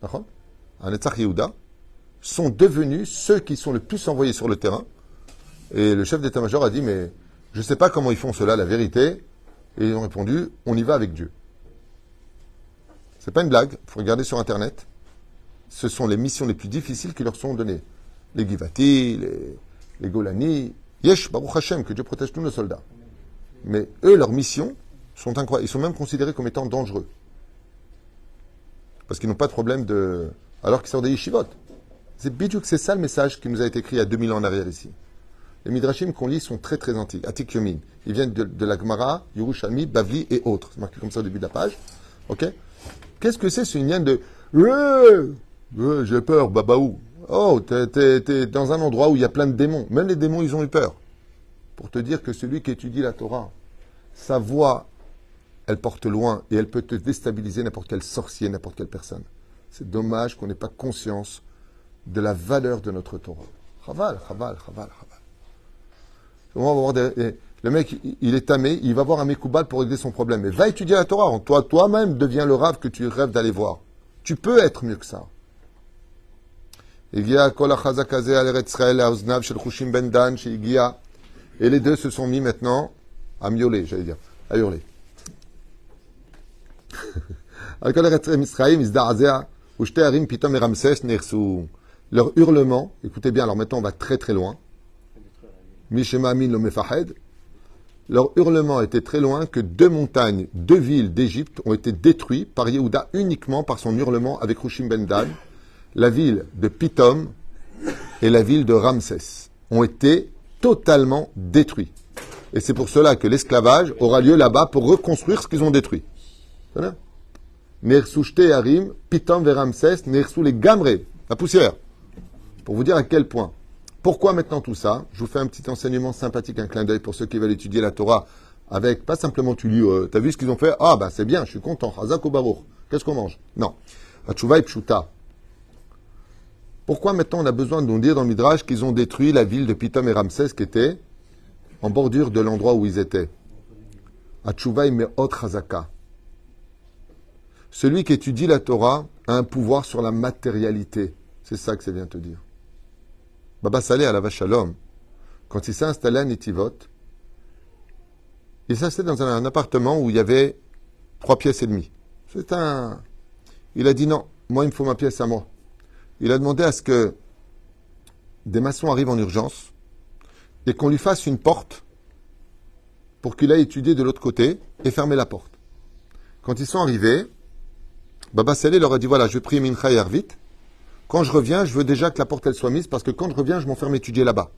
à Netzach Yehuda, sont devenus ceux qui sont le plus envoyés sur le terrain. Et le chef d'état-major a dit, mais je ne sais pas comment ils font cela, la vérité. Et ils ont répondu, on y va avec Dieu. C'est pas une blague, il faut regarder sur Internet. Ce sont les missions les plus difficiles qui leur sont données. Les Givati, les Golani, Yesh, Baruch Hashem, que Dieu protège tous nos soldats. Mais eux, leurs missions sont incroyables. Ils sont même considérés comme étant dangereux. Parce qu'ils n'ont pas de problème de... Alors qu'ils sortent des yeshivot. C'est bidjouk, c'est ça le message qui nous a été écrit il y a 2000 ans en arrière ici. Les midrashim qu'on lit sont très très antiques. Atik Yomin. Ils viennent de la Gemara, Yerushalmi, Bavli et autres. C'est marqué comme ça au début de la page. Ok? Qu'est-ce que c'est ce lien de... j'ai peur, babaou. Oh, t'es dans un endroit où il y a plein de démons. Même les démons, ils ont eu peur. Pour te dire que celui qui étudie la Torah, sa voix, elle porte loin et elle peut te déstabiliser n'importe quel sorcier, n'importe quelle personne. C'est dommage qu'on n'ait pas conscience de la valeur de notre Torah. Chaval. On va voir le mec, il est tamé, il va voir un Mekoubal pour régler son problème. Mais va étudier la Torah. Toi-même, deviens le rave que tu rêves d'aller voir. Tu peux être mieux que ça. Et les deux se sont mis maintenant à miauler, j'allais dire, à hurler. Leur hurlement, écoutez bien, alors maintenant on va très très loin. Leur hurlement était très loin que 2 montagnes, 2 villes d'Égypte ont été détruites par Yehuda uniquement par son hurlement avec Rushim ben Dan. La ville de Pitom et la ville de Ramsès ont été totalement détruits. Et c'est pour cela que l'esclavage aura lieu là-bas pour reconstruire ce qu'ils ont détruit. C'est bien. Nersou Shte Harim, Pitom vers Ramsès, Nersou les Gamré, la poussière. Pour vous dire à quel point. Pourquoi maintenant tout ça? Je vous fais un petit enseignement sympathique, un clin d'œil pour ceux qui veulent étudier la Torah avec, pas simplement tu lis, t'as vu ce qu'ils ont fait? Ah, ben c'est bien, je suis content. Hazak ou Baruch. Qu'est-ce qu'on mange? Non. Hatshuva et Pshuta. Pourquoi maintenant on a besoin de nous dire dans le Midrash qu'ils ont détruit la ville de Pitom et Ramsès qui était en bordure de l'endroit où ils étaient? Hatshuva et Me'ot Chazaka. Celui qui étudie la Torah a un pouvoir sur la matérialité. C'est ça que ça vient te dire. Baba Saleh à la vache Shalom, quand il s'est installé à Netivot, il s'est installé dans un appartement où il y avait 3 pièces et demie. Il a dit non, moi il me faut ma pièce à moi. Il a demandé à ce que des maçons arrivent en urgence et qu'on lui fasse une porte pour qu'il aille étudier de l'autre côté et fermer la porte. Quand ils sont arrivés, Baba Saleh leur a dit voilà, je vais prier Mincha et Arvit. Quand je reviens, je veux déjà que la porte elle soit mise parce que quand je reviens, je m'enferme étudier là-bas.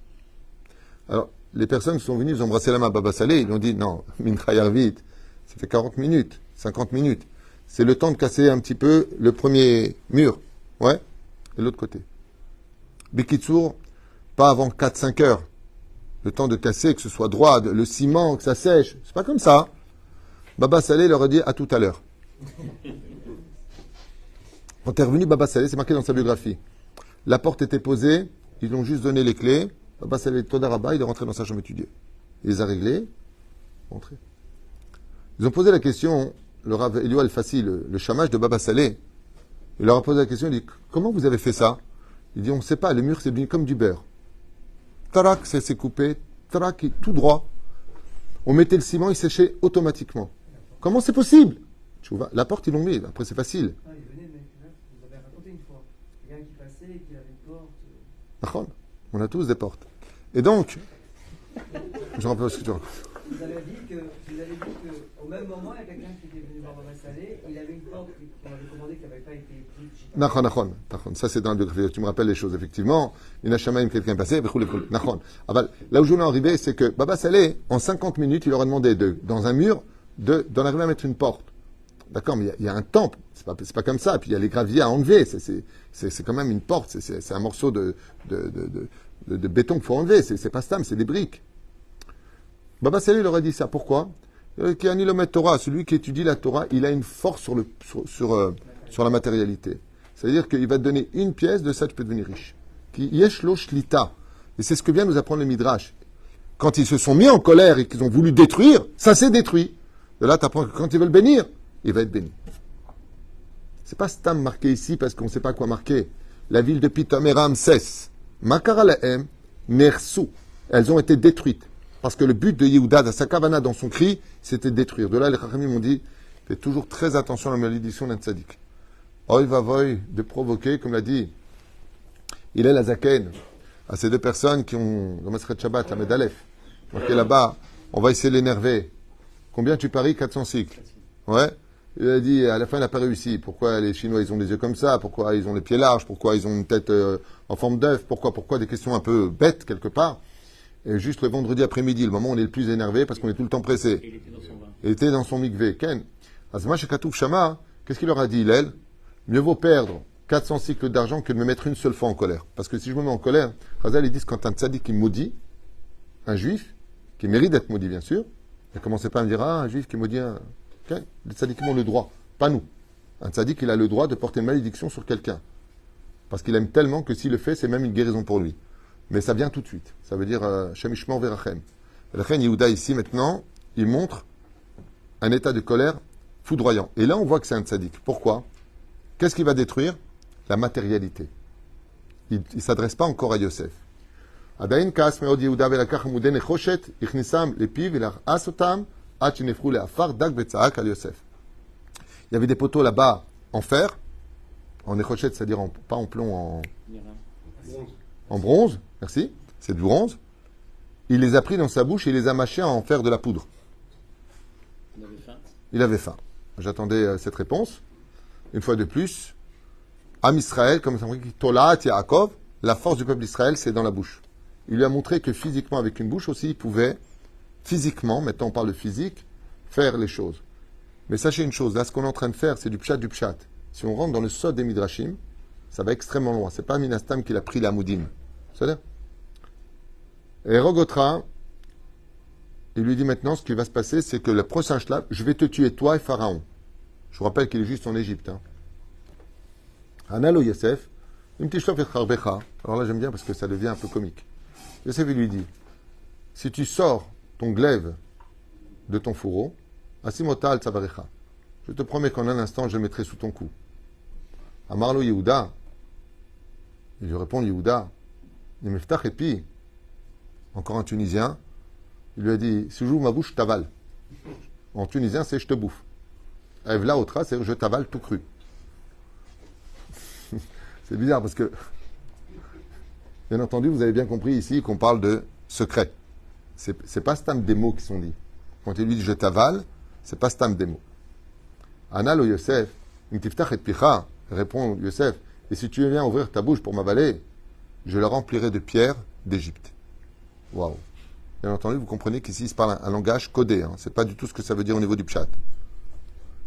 Alors, les personnes qui sont venues, ils ont embrassé la main à Baba Saleh, ils ont dit non, Mincha et Arvit, ça fait 40 minutes, 50 minutes. C'est le temps de casser un petit peu le premier mur. Ouais. Et l'autre côté. Bikitsour, pas avant 4-5 heures. Le temps de casser, que ce soit droit, le ciment, que ça sèche. C'est pas comme ça. Baba Saleh leur a dit à tout à l'heure. Quand est revenu Baba Saleh, c'est marqué dans sa biographie. La porte était posée, ils ont juste donné les clés. Baba Saleh Todaraba, il est rentré dans sa chambre étudiée. Il les a réglés, rentré. Ils ont posé la question, le Rav Elio Al-Fassi, le chamash de Baba Saleh, il leur a posé la question, il dit, comment vous avez fait ça? Il dit, on ne sait pas, le mur c'est devenu comme du beurre. Tarak, ça s'est coupé, tarak, tout droit. On mettait le ciment, il séchait automatiquement. Comment c'est possible? Tu vois, la porte, ils l'ont mis, après c'est facile. Ah, il venait, mais là, vous avez raconté une fois. Quelqu'un qui passait et qui avait une porte. D'accord. On a tous des portes. Et donc, je me rappelle ce que tu racontes. Vous avez dit qu'au même moment, il y a quelqu'un qui était venu voir Baba Saleh, il avait une porte qu'on avait commandée qui n'avait pas été prise. Nachon. Ça, c'est dans la biographie. Tu me rappelles les choses, effectivement. Il n'a jamais quelqu'un passé. Nachon. Là où je voulais en arriver, c'est que Baba Saleh, en 50 minutes, il leur a demandé dans un mur, d'en arriver à mettre une porte. D'accord, mais il y a un temple. C'est pas comme ça. Et puis il y a les graviers à enlever. C'est quand même une porte. C'est un morceau de béton qu'il faut enlever. C'est pas stam, c'est des briques. Baba Saleh leur a dit ça. Pourquoi? Qui a ni le Torah, celui qui étudie la Torah, il a une force sur la matérialité. C'est-à-dire qu'il va te donner une pièce, de ça tu peux devenir riche. Qui yesh lo shlita. Et c'est ce que vient nous apprendre le Midrash. Quand ils se sont mis en colère et qu'ils ont voulu détruire, ça s'est détruit. De là, tu apprends que quand ils veulent bénir, il va être béni. C'est pas Stam marqué ici parce qu'on ne sait pas quoi marquer. La ville de Pitom et Ramsès, Makara Lahem, Nersou, elles ont été détruites. Parce que le but de Yehuda, de sa kavana dans son cri, c'était de détruire. De là, les Chachamim m'ont dit, faites toujours très attention à la malédiction d'un tzaddik. Oy va voy, de provoquer, comme l'a dit, il est la zaken. à ces deux personnes qui ont, dans Maseret Shabbat, la Medalef, marqué là-bas, on va essayer de l'énerver. Combien tu paries? 400 cycles. Ouais. Il a dit, à la fin, il n'a pas réussi. Pourquoi les Chinois, ils ont des yeux comme ça? Pourquoi ils ont les pieds larges? Pourquoi ils ont une tête en forme d'œuf? Pourquoi des questions un peu bêtes, quelque part. Et juste le vendredi après-midi, le moment où on est le plus énervé, parce qu'on est tout le temps pressé. Et il était dans son bain. Il était dans son mikvé. Ken. Azma Shekatouf Shama, qu'est-ce qu'il leur a dit, Hillel? Mieux vaut perdre 400 cycles d'argent que de me mettre une seule fois en colère. Parce que si je me mets en colère, Chazal, ils disent quand un tzaddik qui maudit, un juif, qui mérite d'être maudit, bien sûr, ne commencez pas à me dire, un juif qui maudit un. Okay. Les tzaddikim ont le droit, pas nous. Un tzaddik, il a le droit de porter une malédiction sur quelqu'un. Parce qu'il aime tellement que s'il le fait, c'est même une guérison pour lui. Mais ça vient tout de suite. Ça veut dire Shemishmor Verachem. Rachem Yehuda, ici, maintenant, il montre un état de colère foudroyant. Et là, on voit que c'est un tzaddik. Pourquoi? Qu'est-ce qu'il va détruire? La matérialité. Il ne s'adresse pas encore à Yosef. Adain kas meod Yehuda velakach amudei nechoshet ichnisam lepiv velachas otam ad shenefru leafar dak betzaak al Yosef. Il y avait des poteaux là-bas en fer, en nechoshet, c'est-à-dire pas en plomb, en bronze, merci, c'est du bronze. Il les a pris dans sa bouche et il les a mâchés à en faire de la poudre. Il avait faim. Il avait faim. J'attendais cette réponse. Une fois de plus, Am Israël, comme ça dit, Tolat Yaakov, la force du peuple d'Israël, c'est dans la bouche. Il lui a montré que physiquement, avec une bouche aussi, il pouvait, physiquement, maintenant on parle de physique, faire les choses. Mais sachez une chose, là, ce qu'on est en train de faire, c'est du pshat du pshat. Si on rentre dans le sod des midrashim, ça va extrêmement loin. C'est pas Minastam qui a pris la moudim. C'est-à-dire. Et Rogotra, il lui dit maintenant, ce qui va se passer, c'est que le prochain shlaf, je vais te tuer toi et Pharaon. Je vous rappelle qu'il est juste en Égypte. Analo Yosef, une petite et Kharbecha. Alors là, j'aime bien parce que ça devient un peu comique. Yosef, il lui dit, si tu sors ton glaive de ton fourreau, Asimota al Tzavarecha, je te promets qu'en un instant, je le mettrai sous ton cou. Amarlo Yehuda, il lui répond Yehuda, Nimeftach epi, encore un Tunisien, il lui a dit, si j'ouvre ma bouche, je t'avale. En tunisien, c'est je te bouffe. Evla otra, c'est je t'avale tout cru. C'est bizarre parce que, bien entendu, vous avez bien compris ici qu'on parle de secret. C'est pas stam des mots qui sont dits. Quand il lui dit je t'avale, c'est pas stam des mots. Analo Yosef, Ntiftach et Picha, répond Yosef, et si tu viens ouvrir ta bouche pour m'avaler, je la remplirai de pierres d'Égypte. Waouh. Bien entendu, vous comprenez qu'ici, il se parle un langage codé. C'est pas du tout ce que ça veut dire au niveau du pshat.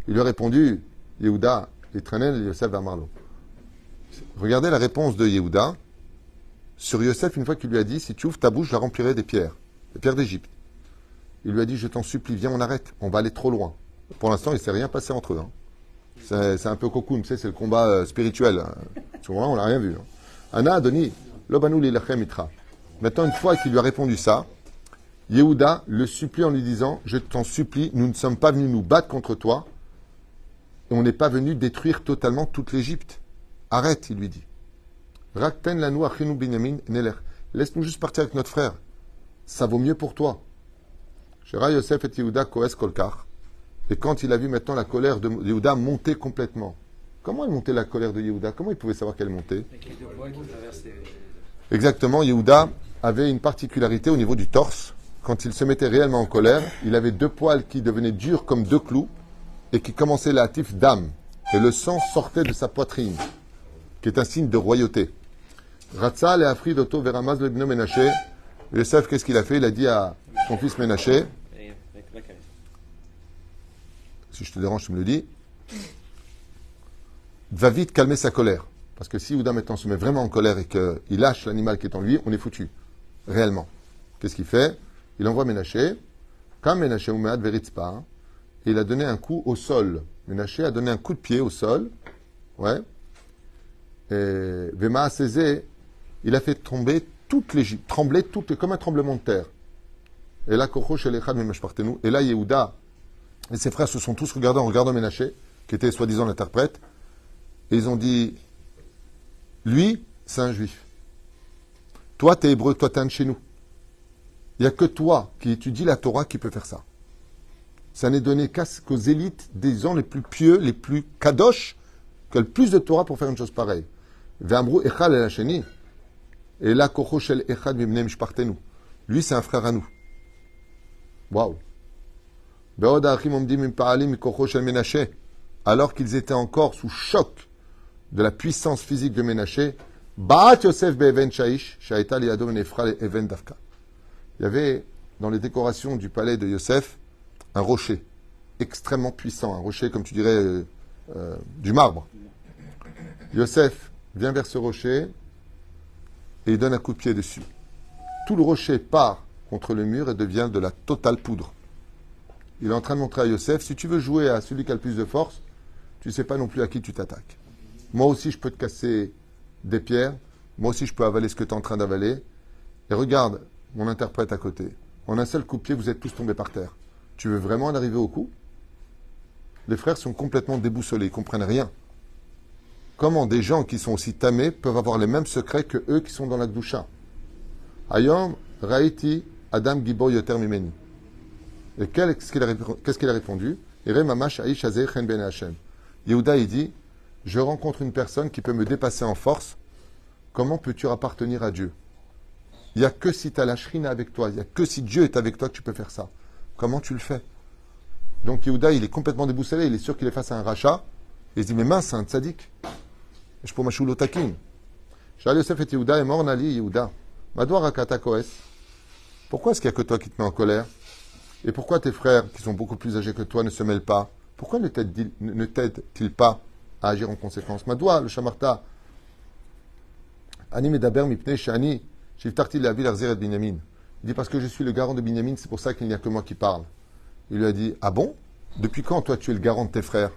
Il lui a répondu, Yehuda, Etranel, Yosef Amarlo. Regardez la réponse de Yehuda sur Yosef une fois qu'il lui a dit, si tu ouvres ta bouche, je la remplirai des pierres d'Égypte. Il lui a dit, je t'en supplie, viens, on arrête, on va aller trop loin. Pour l'instant, il ne s'est rien passé entre eux. C'est un peu cocoon, tu sais, c'est le combat spirituel. Souvent, on n'a rien vu. Anna Adoni, Lobanu Lilachem Itra. Maintenant, une fois qu'il lui a répondu ça, Yehuda le supplie en lui disant, je t'en supplie, nous ne sommes pas venus nous battre contre toi, et on n'est pas venu détruire totalement toute l'Égypte. Arrête, il lui dit. Rakten lanu achinu binyamin neler. Laisse-nous juste partir avec notre frère. Ça vaut mieux pour toi. Shera Yosef et Yehuda koes kolkar. Et quand il a vu maintenant la colère de Yehuda monter complètement. Comment elle montait la colère de Yehuda? Comment il pouvait savoir qu'elle montait? Exactement, Yehuda avait une particularité au niveau du torse. Quand il se mettait réellement en colère, il avait deux poils qui devenaient durs comme deux clous et qui commençaient la tif d'âme. Et le sang sortait de sa poitrine, qui est un signe de royauté. Ratzal et Afrid Oto Veramaz le Bno Ménaché. Yosef, qu'est-ce qu'il a fait? Il a dit à son fils Ménaché, si je te dérange, tu me le dis, va vite calmer sa colère. Parce que si Yehuda maintenant se met vraiment en colère et qu'il lâche l'animal qui est en lui, on est foutu. Réellement. Qu'est-ce qu'il fait? Il envoie Ménaché. Quand Ménaché Oumead Veritzpa, il a donné un coup au sol. Ménaché a donné un coup de pied au sol. Ouais. Et Vema Cézé, il a fait tomber toute l'Égypte, trembler comme un tremblement de terre. Et là, et là, Yehuda et ses frères se sont tous regardés en regardant Ménaché, qui était soi-disant l'interprète, et ils ont dit, lui, c'est un juif. Toi, t'es hébreu, toi, t'es un de chez nous. Il n'y a que toi qui étudie la Torah qui peut faire ça. Ça n'est donné qu'aux élites des gens les plus pieux, les plus kadosh, qui ont le plus de Torah pour faire une chose pareille. Ve'amru echal el hasheni. Et là, Kocho Shel Echad Mibnei Mishpartenu. Lui, c'est un frère à nous. Waouh. Be'od Achim Omdim Impa'alim Mikocho Shel Menaché. Alors qu'ils étaient encore sous choc de la puissance physique de Ménaché, Ba'at Yosef Be'even Shaish, Shaita Liado Nefra Even Dafka. Il y avait, dans les décorations du palais de Yosef, un rocher extrêmement puissant, un rocher, comme tu dirais, du marbre. Yosef vient vers ce rocher et il donne un coup de pied dessus. Tout le rocher part contre le mur et devient de la totale poudre. Il est en train de montrer à Yosef, si tu veux jouer à celui qui a le plus de force, tu ne sais pas non plus à qui tu t'attaques. Moi aussi, je peux te casser des pierres. Moi aussi, je peux avaler ce que tu es en train d'avaler. Et regarde, mon interprète à côté. En un seul coup de pied, vous êtes tous tombés par terre. Tu veux vraiment en arriver au coup? Les frères sont complètement déboussolés, ils ne comprennent rien. Comment des gens qui sont aussi tamés peuvent avoir les mêmes secrets que eux qui sont dans la Gdusha? Ayom, Raiti, Adam Gibo Yoter Mimeni. Et qu'est-ce qu'il a répondu? Yehuda, il dit, je rencontre une personne qui peut me dépasser en force. Comment peux-tu appartenir à Dieu? Il n'y a que si tu as la shrina avec toi, il n'y a que si Dieu est avec toi que tu peux faire ça. Comment tu le fais? Donc Yehuda, il est complètement déboussolé, il est sûr qu'il est face à un rachat. Et il se dit, mais mince, c'est un tzaddik. Je peux m'achoulo takin. Shal Yosef et Yehuda est mort, Nali, Yehuda. Madwa rakata koes. Pourquoi est-ce qu'il n'y a que toi qui te mets en colère? Et pourquoi tes frères, qui sont beaucoup plus âgés que toi, ne se mêlent pas? Pourquoi ne t'aident-ils pas à agir en conséquence? Madwa, le shamarta. Ani medaber mipnei shani. Shiftarti le'avi l'achzer et Binyamin. Il dit, parce que je suis le garant de Binyamin, c'est pour ça qu'il n'y a que moi qui parle. Il lui a dit, ah bon? Depuis quand, toi, tu es le garant de tes frères?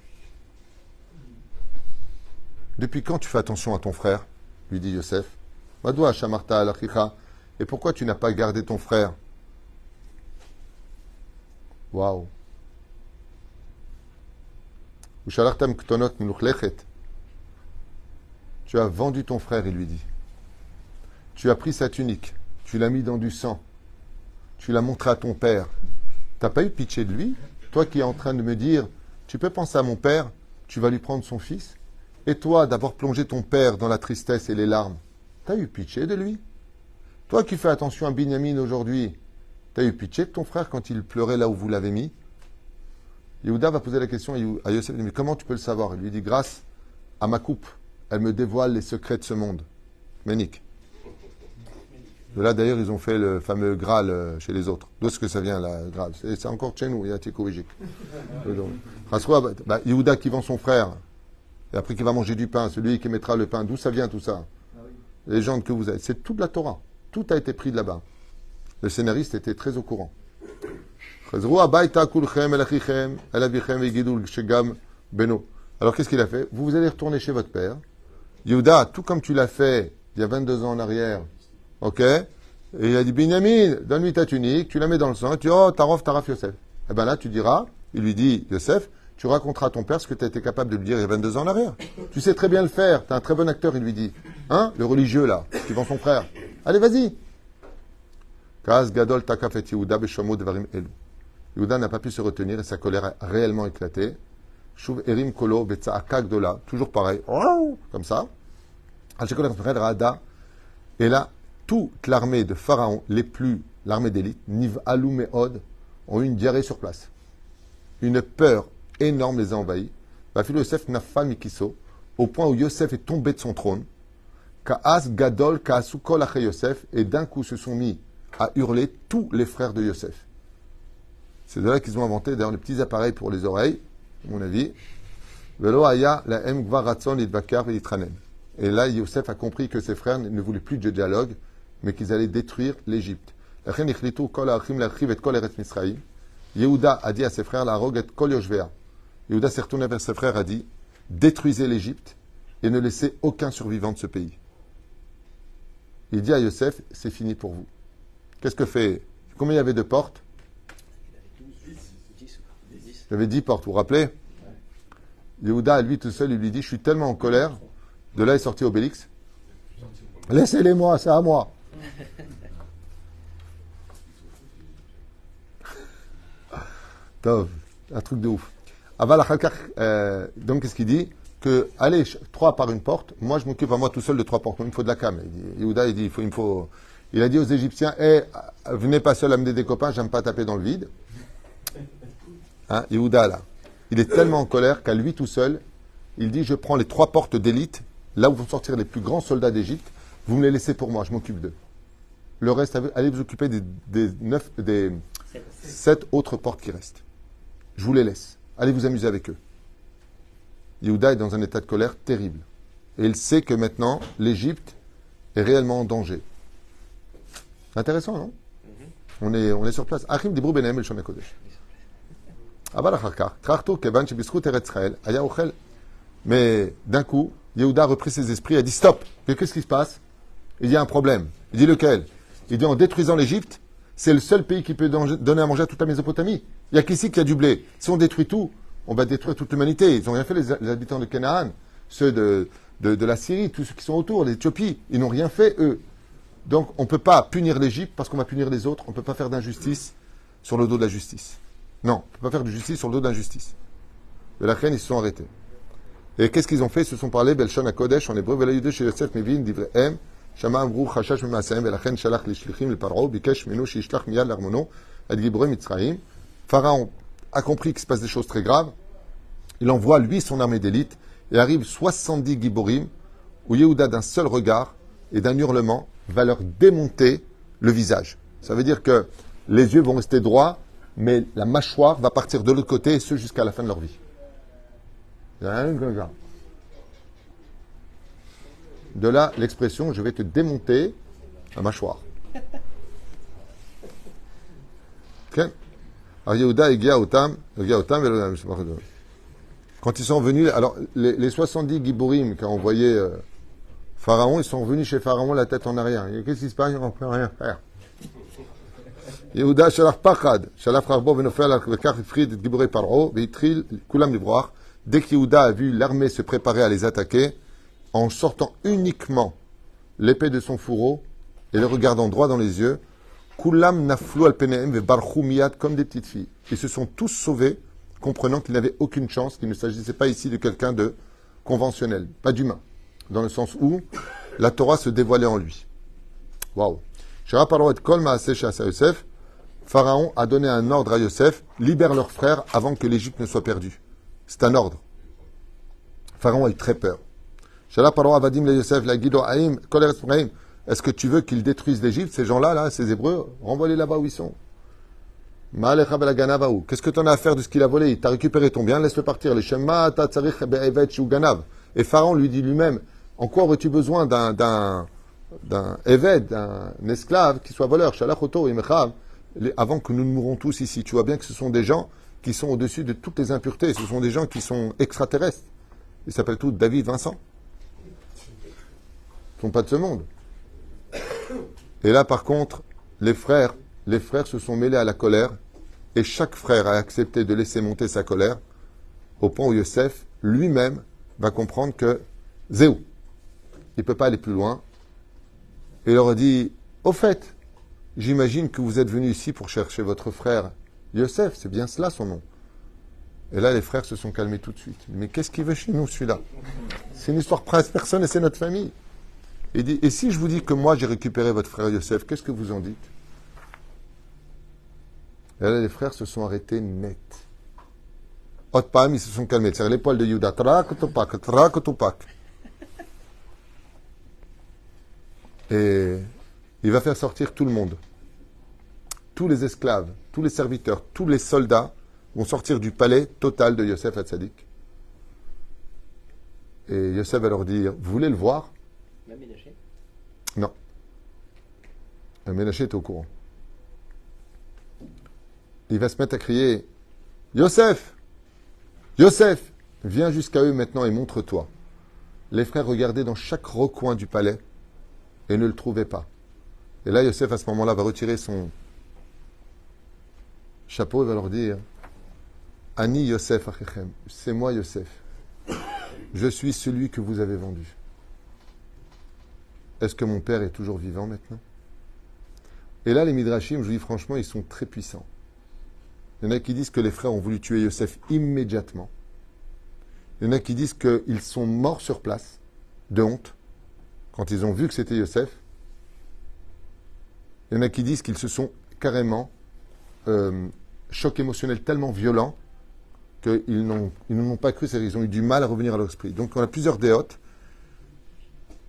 Depuis quand tu fais attention à ton frère? Lui dit Yosef. Madwa shamarta al-achicha. Et pourquoi tu n'as pas gardé ton frère? Waouh. Ushalartam ktonot mluchlechet. Tu as vendu ton frère, il lui dit. Tu as pris sa tunique, tu l'as mis dans du sang, tu l'as montré à ton père. T'as pas eu pitié de lui? Toi qui es en train de me dire, tu peux penser à mon père, tu vas lui prendre son fils? Et toi, d'avoir plongé ton père dans la tristesse et les larmes, t'as eu pitié de lui? Toi qui fais attention à Binyamin aujourd'hui, t'as eu pitié de ton frère quand il pleurait là où vous l'avez mis? Yehuda va poser la question à Yosef, mais comment tu peux le savoir? Il lui dit, grâce à ma coupe, elle me dévoile les secrets de ce monde. Ménique. De là, d'ailleurs, ils ont fait le fameux Graal chez les autres. D'où est-ce que ça vient, la Graal? C'est encore chez nous, il y a Tikovigic. Yehuda qui vend son frère, et après qui va manger du pain, celui qui mettra le pain, d'où ça vient tout ça? Les légendes que vous êtes, c'est toute la Torah. Tout a été pris de là-bas. Le scénariste était très au courant. Alors qu'est-ce qu'il a fait? Vous allez retourner chez votre père. Yehuda, tout comme tu l'as fait il y a 22 ans en arrière, ok? Et il a dit, Binyamin, donne-lui ta tunique, tu la mets dans le sang, et tu dis, oh, taraf Yosef. Et bien là, tu diras, il lui dit, Yosef, tu raconteras à ton père ce que tu as été capable de lui dire il y a 22 ans en arrière. Tu sais très bien le faire, tu es un très bon acteur, il lui dit. Hein? Le religieux, là, qui vend son frère. Allez, vas-y. Kaz gadol takaf et Yehuda beshomo devarim elu. Yehuda n'a pas pu se retenir et sa colère a réellement éclaté. Shuv erim kolo betzaaka gdola. Toujours pareil. Comme ça. Et là, toute l'armée de Pharaon, l'armée d'élite, Niv Alou Meod, ont eu une diarrhée sur place. Une peur énorme les a envahis. Vafilu Yosef nafal mikiso, au point où Yosef est tombé de son trône. Kaas gadol kaasu kol ache Yosef, et d'un coup se sont mis à hurler tous les frères de Yosef. C'est de là qu'ils ont inventé d'ailleurs les petits appareils pour les oreilles, à mon avis. Velo aya la em gvar ratzon lidbakar velitranem. Et là, Yosef a compris que ses frères ne voulaient plus de dialogue, mais qu'ils allaient détruire l'Égypte. Yehuda a dit à ses frères, la rogue et kol yoshvea. Yehuda s'est retourné vers ses frères et a dit, détruisez l'Égypte et ne laissez aucun survivant de ce pays. Il dit à Yosef, c'est fini pour vous. Qu'est-ce que fait? Combien il y avait de portes? Il y avait 10 portes, vous vous rappelez? Yehuda, lui tout seul, il lui dit, je suis tellement en colère. De là est sorti Obélix. Laissez-les-moi, c'est à moi. Tov, un truc de ouf. Donc, qu'est-ce qu'il dit? que, allez, 3 par une porte, moi je m'occupe à moi tout seul de 3 portes. Il me faut de la cam. Yehuda, il a dit aux Égyptiens, venez pas seul amener des copains, j'aime pas taper dans le vide. Hein, Yehuda, là. Il est tellement en colère qu'à lui tout seul, il dit, je prends les 3 portes d'élite, là où vont sortir les plus grands soldats d'Égypte, vous me les laissez pour moi, je m'occupe d'eux. Le reste, allez vous occuper des 7 autres portes qui restent. Je vous les laisse. Allez vous amuser avec eux. Yehuda est dans un état de colère terrible. Et il sait que maintenant, l'Égypte est réellement en danger. Intéressant, non? On est sur place. Achim Dibru Benahem El Shon HaKodesh. Mais d'un coup, Yehuda a repris ses esprits et a dit stop. Mais qu'est-ce qui se passe? Il y a un problème. Il dit lequel? Il dit en détruisant l'Égypte, c'est le seul pays qui peut donner à manger à toute la Mésopotamie. Il n'y a qu'ici qu'il y a du blé. Si on détruit tout, on va détruire toute l'humanité. Ils n'ont rien fait, les habitants de Canaan, ceux de la Syrie, tous ceux qui sont autour, l'Éthiopie. Ils n'ont rien fait, eux. Donc, on ne peut pas punir l'Égypte parce qu'on va punir les autres. On ne peut pas faire d'injustice sur le dos de la justice. Non, on ne peut pas faire de justice sur le dos de l'injustice. De la reine, ils se sont arrêtés. Et qu'est-ce qu'ils ont fait? Ils se sont parlé, Belshon HaKodesh, en hébreu, Velayudé chez Yosef Mevin, Divrehem, Shama Amrou, Chashash Memaasem, Velachen Shalach Lishlichim, le Paro, Bikesh Menu, Shishlach Miyad Larmono, Ad Gibrem Mitzraim. Pharaon a compris qu'il se passe des choses très graves. Il envoie, lui, son armée d'élite, et arrive 70 Giborim, où Yehuda, d'un seul regard et d'un hurlement, va leur démonter le visage. Ça veut dire que les yeux vont rester droits, mais la mâchoire va partir de l'autre côté, et ce jusqu'à la fin de leur vie. De là, l'expression, je vais te démonter la mâchoire. Okay. Alors, Yehuda et Giaotam, quand ils sont venus, alors les 70 Giborim qu'a envoyé Pharaon, ils sont venus chez Pharaon la tête en arrière. Qu'est-ce qui se passe? On ne peut rien faire. Yehuda shalach pachad, shalach rarbo venofel al-kar ifrid et Giboré paro, veitril kulam livroach. Dès que Yehuda a vu l'armée se préparer à les attaquer, en sortant uniquement l'épée de son fourreau et le regardant droit dans les yeux, kulam naflu al penehem ve barchou miyad comme des petites filles. Ils se sont tous sauvés, comprenant qu'ils n'avaient aucune chance, qu'il ne s'agissait pas ici de quelqu'un de conventionnel, pas d'humain, dans le sens où la Torah se dévoilait en lui. Waouh! Pharaon a donné un ordre à Yosef, libère leurs frères avant que l'Égypte ne soit perdue. C'est un ordre. Pharaon a eu très peur. Est-ce que tu veux qu'ils détruisent l'Égypte, ces gens-là, là, ces Hébreux? Renvoie-les là-bas où ils sont. Qu'est-ce que tu en as à faire de ce qu'il a volé? Il t'a récupéré ton bien, laisse-le partir. Et Pharaon lui dit lui-même, en quoi aurais-tu besoin d'un évêque, d'un esclave qui soit voleur? Avant que nous ne mourons tous ici. Tu vois bien que ce sont des gens qui sont au-dessus de toutes les impuretés. Ce sont des gens qui sont extraterrestres. Ils s'appellent tous David, Vincent. Ils ne sont pas de ce monde. Et là, par contre, les frères se sont mêlés à la colère et chaque frère a accepté de laisser monter sa colère au point où Yosef, lui-même, va comprendre que Zéou, il ne peut pas aller plus loin. Et il leur a dit, au fait, j'imagine que vous êtes venus ici pour chercher votre frère Yosef, c'est bien cela son nom. Et là, les frères se sont calmés tout de suite. Mais qu'est-ce qu'il veut chez nous, celui-là? C'est une histoire presque personne et c'est notre famille. Il dit, et si je vous dis que moi j'ai récupéré votre frère Yosef, qu'est-ce que vous en dites? Et là, les frères se sont arrêtés net. Otpam, ils se sont calmés. C'est l'épaule de Yuda. Trak. Et il va faire sortir tout le monde. Tous les esclaves, tous les serviteurs, tous les soldats vont sortir du palais total de Yosef Hatzadik. Et Yosef va leur dire, vous voulez le voir? Même Ménaché? Non. Ménaché est au courant. Il va se mettre à crier, Yosef! Yosef! Viens jusqu'à eux maintenant et montre-toi. Les frères regardaient dans chaque recoin du palais et ne le trouvaient pas. Et là, Yosef, à ce moment-là, va retirer son chapeau et va leur dire, Ani Yosef Achechem, c'est moi Yosef. Je suis celui que vous avez vendu. Est-ce que mon père est toujours vivant maintenant? Et là, les Midrashim, je vous dis franchement, ils sont très puissants. Il y en a qui disent que les frères ont voulu tuer Yosef immédiatement. Il y en a qui disent qu'ils sont morts sur place, de honte, quand ils ont vu que c'était Yosef. Il y en a qui disent qu'ils se sont carrément choc émotionnel tellement violent qu'ils n'ont pas cru, c'est-à-dire qu'ils ont eu du mal à revenir à leur esprit. Donc on a plusieurs déotes,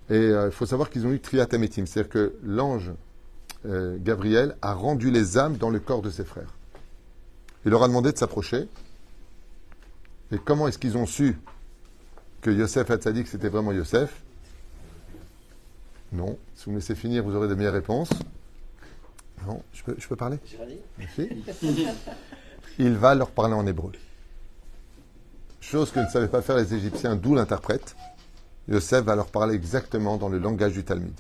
et il faut savoir qu'ils ont eu triat ametim, c'est-à-dire que l'ange Gabriel a rendu les âmes dans le corps de ses frères. Il leur a demandé de s'approcher. Et comment est-ce qu'ils ont su que Yosef Hatzadik c'était vraiment Yosef? Non. Si vous me laissez finir, vous aurez de meilleures réponses. Non, je peux parler? Merci. Il va leur parler en hébreu. Chose que ne savaient pas faire les Égyptiens, d'où l'interprète. Yosef va leur parler exactement dans le langage du Talmud.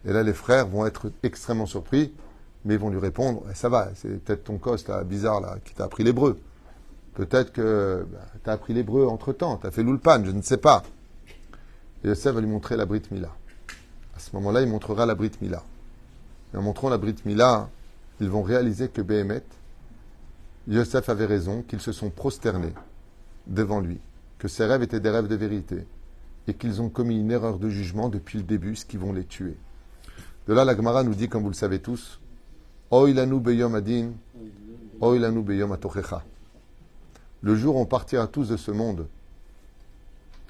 Et là, les frères vont être extrêmement surpris, mais ils vont lui répondre, ça va, c'est peut-être ton cos là, bizarre là, qui t'a appris l'hébreu. Peut-être que tu as appris l'hébreu entre-temps, tu as fait l'ulpan, je ne sais pas. Et Yosef va lui montrer la Brit Mila. À ce moment-là, il montrera la Brit Mila. Et en montrant la Brit Mila, ils vont réaliser que Béhémet, Yosef avait raison, qu'ils se sont prosternés devant lui, que ses rêves étaient des rêves de vérité, et qu'ils ont commis une erreur de jugement depuis le début, ce qui vont les tuer. De là, la Gemara nous dit, comme vous le savez tous, Oilanu beyom adin, Oilanu beyom atochecha. Le jour où on partira tous de ce monde,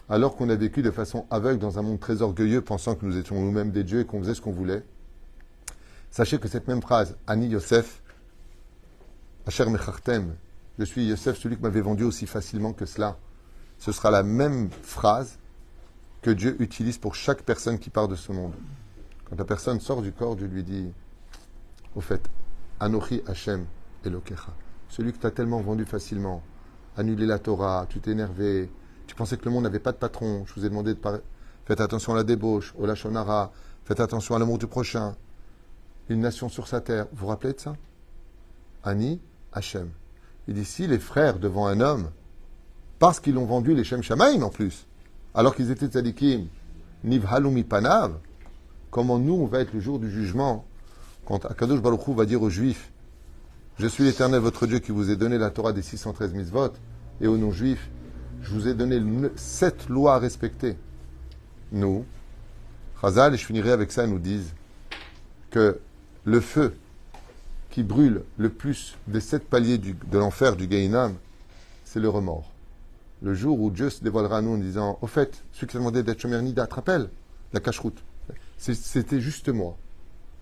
alors qu'on a vécu de façon aveugle dans un monde très orgueilleux, pensant que nous étions nous-mêmes des dieux et qu'on faisait ce qu'on voulait, sachez que cette même phrase, Ani Yosef, Asher mechartem, je suis Yosef, celui que m'avait vendu aussi facilement que cela, ce sera la même phrase que Dieu utilise pour chaque personne qui part de ce monde. Quand la personne sort du corps, Dieu lui dit, au fait, Anochi Hashem Elokecha, celui que tu as tellement vendu facilement, annulé la Torah, tu t'es énervé, tu pensais que le monde n'avait pas de patron, je vous ai demandé de parler, faites attention à la débauche, au lachon hara, faites attention à l'amour du prochain, une nation sur sa terre, vous vous rappelez de ça? Ani Hashem. Il dit, si les frères devant un homme, parce qu'ils l'ont vendu les Shem Shamaim en plus, alors qu'ils étaient tzadikim, Nivhalumi Panav, comment nous on va être le jour du jugement, quand Akadosh Baruch Hu va dire aux Juifs, je suis l'Éternel votre Dieu qui vous ai donné la Torah des 613 mitzvot, et aux non-juifs, je vous ai donné 7 lois à respecter. Nous, Chazal, et je finirai avec ça, nous disent que le feu qui brûle le plus des 7 paliers de l'enfer, du Gehinam, c'est le remords. Le jour où Dieu se dévoilera à nous en disant, au fait, celui qui t'a demandé d'être Shomer Nida, te rappelle la cache-route. C'était juste moi.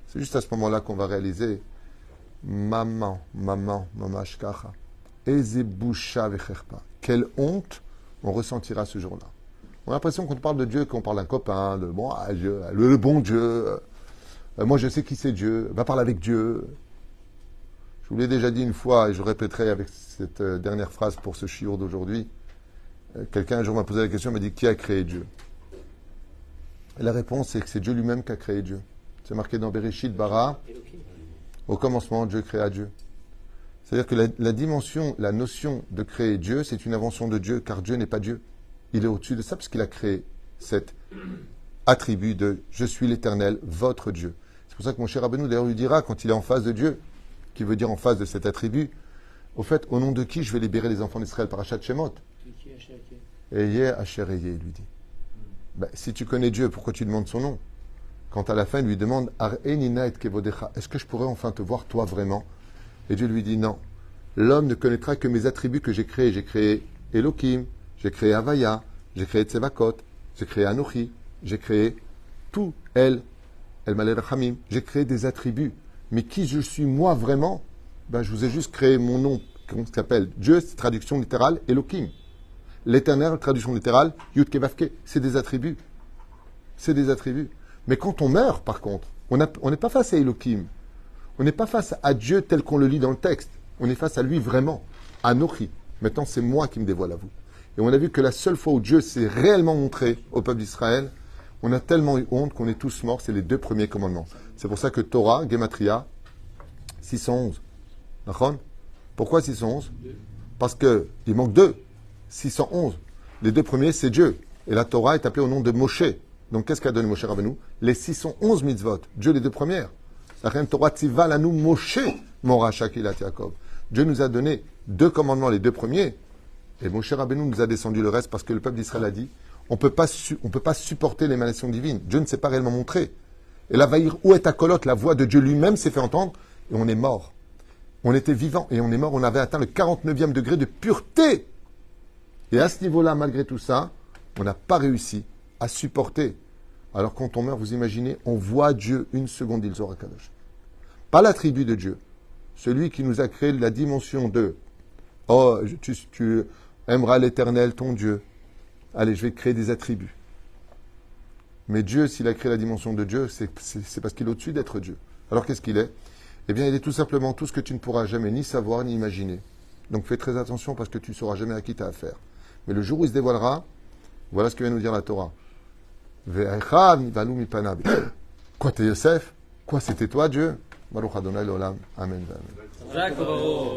C'est juste à ce moment-là qu'on va réaliser Maman, shkacha. Eze boucha vecherpa. Quelle honte on ressentira ce jour-là. On a l'impression qu'on parle de Dieu, qu'on parle d'un copain, de bon, Dieu, le bon Dieu. Moi, je sais qui c'est Dieu. Va parler avec Dieu. Je vous l'ai déjà dit une fois, et je répéterai avec cette dernière phrase pour ce chiour d'aujourd'hui. Quelqu'un un jour m'a posé la question, m'a dit, qui a créé Dieu? Et la réponse, c'est que c'est Dieu lui-même qui a créé Dieu. C'est marqué dans Bereshit Bara. Au commencement, Dieu créa Dieu. C'est-à-dire que la dimension, la notion de créer Dieu, c'est une invention de Dieu, car Dieu n'est pas Dieu. Il est au-dessus de ça, parce qu'il a créé cet attribut de « Je suis l'Éternel, votre Dieu ». C'est pour ça que mon cher Rabbeinu, d'ailleurs, lui dira, quand il est en face de Dieu, qui veut dire en face de cet attribut, au fait, au nom de qui je vais libérer les enfants d'Israël par Achat Shemot? Eye Asher Eye, il lui dit. Ben, si tu connais Dieu, pourquoi tu demandes son nom? Quand à la fin, il lui demande Ar-enina et kevodecha, est-ce que je pourrais enfin te voir toi vraiment? Et Dieu lui dit non. L'homme ne connaîtra que mes attributs que j'ai créés. J'ai créé Elohim, j'ai créé Havaya, j'ai créé Tsevakot, j'ai créé Anochi, j'ai créé tout El Malel Rachamim. J'ai créé des attributs. Mais qui je suis moi vraiment? Ben, je vous ai juste créé mon nom, comment ça s'appelle? Dieu, c'est traduction littérale, Elohim. L'éternel, traduction littérale, Yud Kevavke, c'est des attributs. C'est des attributs. Mais quand on meurt, par contre, on n'est pas face à Elohim. On n'est pas face à Dieu tel qu'on le lit dans le texte. On est face à lui vraiment. Anochi. Maintenant, c'est moi qui me dévoile à vous. Et on a vu que la seule fois où Dieu s'est réellement montré au peuple d'Israël, on a tellement eu honte qu'on est tous morts. C'est les 2 premiers commandements. C'est pour ça que Torah, Gematria, 611. D'accord? Pourquoi 611? Parce qu'il manque 2. 611. Les 2 premiers, c'est Dieu. Et la Torah est appelée au nom de Moshe. Donc, qu'est-ce qu'a donné Moshe Rabbeinu? Les 611 mitzvot. Dieu, les 2 premières. La reine Torah Tziva lanou Moshe Mora Shakilat Yaakov. Dieu nous a donné 2 commandements, les 2 premiers. Et Moshe Rabbeinu nous a descendu le reste parce que le peuple d'Israël a dit, on peut pas supporter l'émanation divine. Dieu ne s'est pas réellement montré. Et la vaïr, où est ta colotte? La voix de Dieu lui-même s'est fait entendre et on est mort. On était vivant et on est mort. On avait atteint le 49e degré de pureté. Et à ce niveau-là, malgré tout ça, on n'a pas réussi à supporter. Alors quand on meurt, vous imaginez, on voit Dieu une seconde, il Zohar Kadosh. Pas l'attribut de Dieu. Celui qui nous a créé la dimension de « Oh, tu aimeras l'Éternel, ton Dieu. Allez, je vais créer des attributs. » Mais Dieu, s'il a créé la dimension de Dieu, c'est parce qu'il est au-dessus d'être Dieu. Alors qu'est-ce qu'il est? Eh bien, il est tout simplement tout ce que tu ne pourras jamais ni savoir ni imaginer. Donc fais très attention parce que tu ne sauras jamais à qui tu as affaire. Mais le jour où il se dévoilera, voilà ce que vient nous dire la Torah. Quoi, t'es Yosef? Quoi, c'était toi, Dieu? Baruch Adonai l'olam. Amen. Jacques Barreau.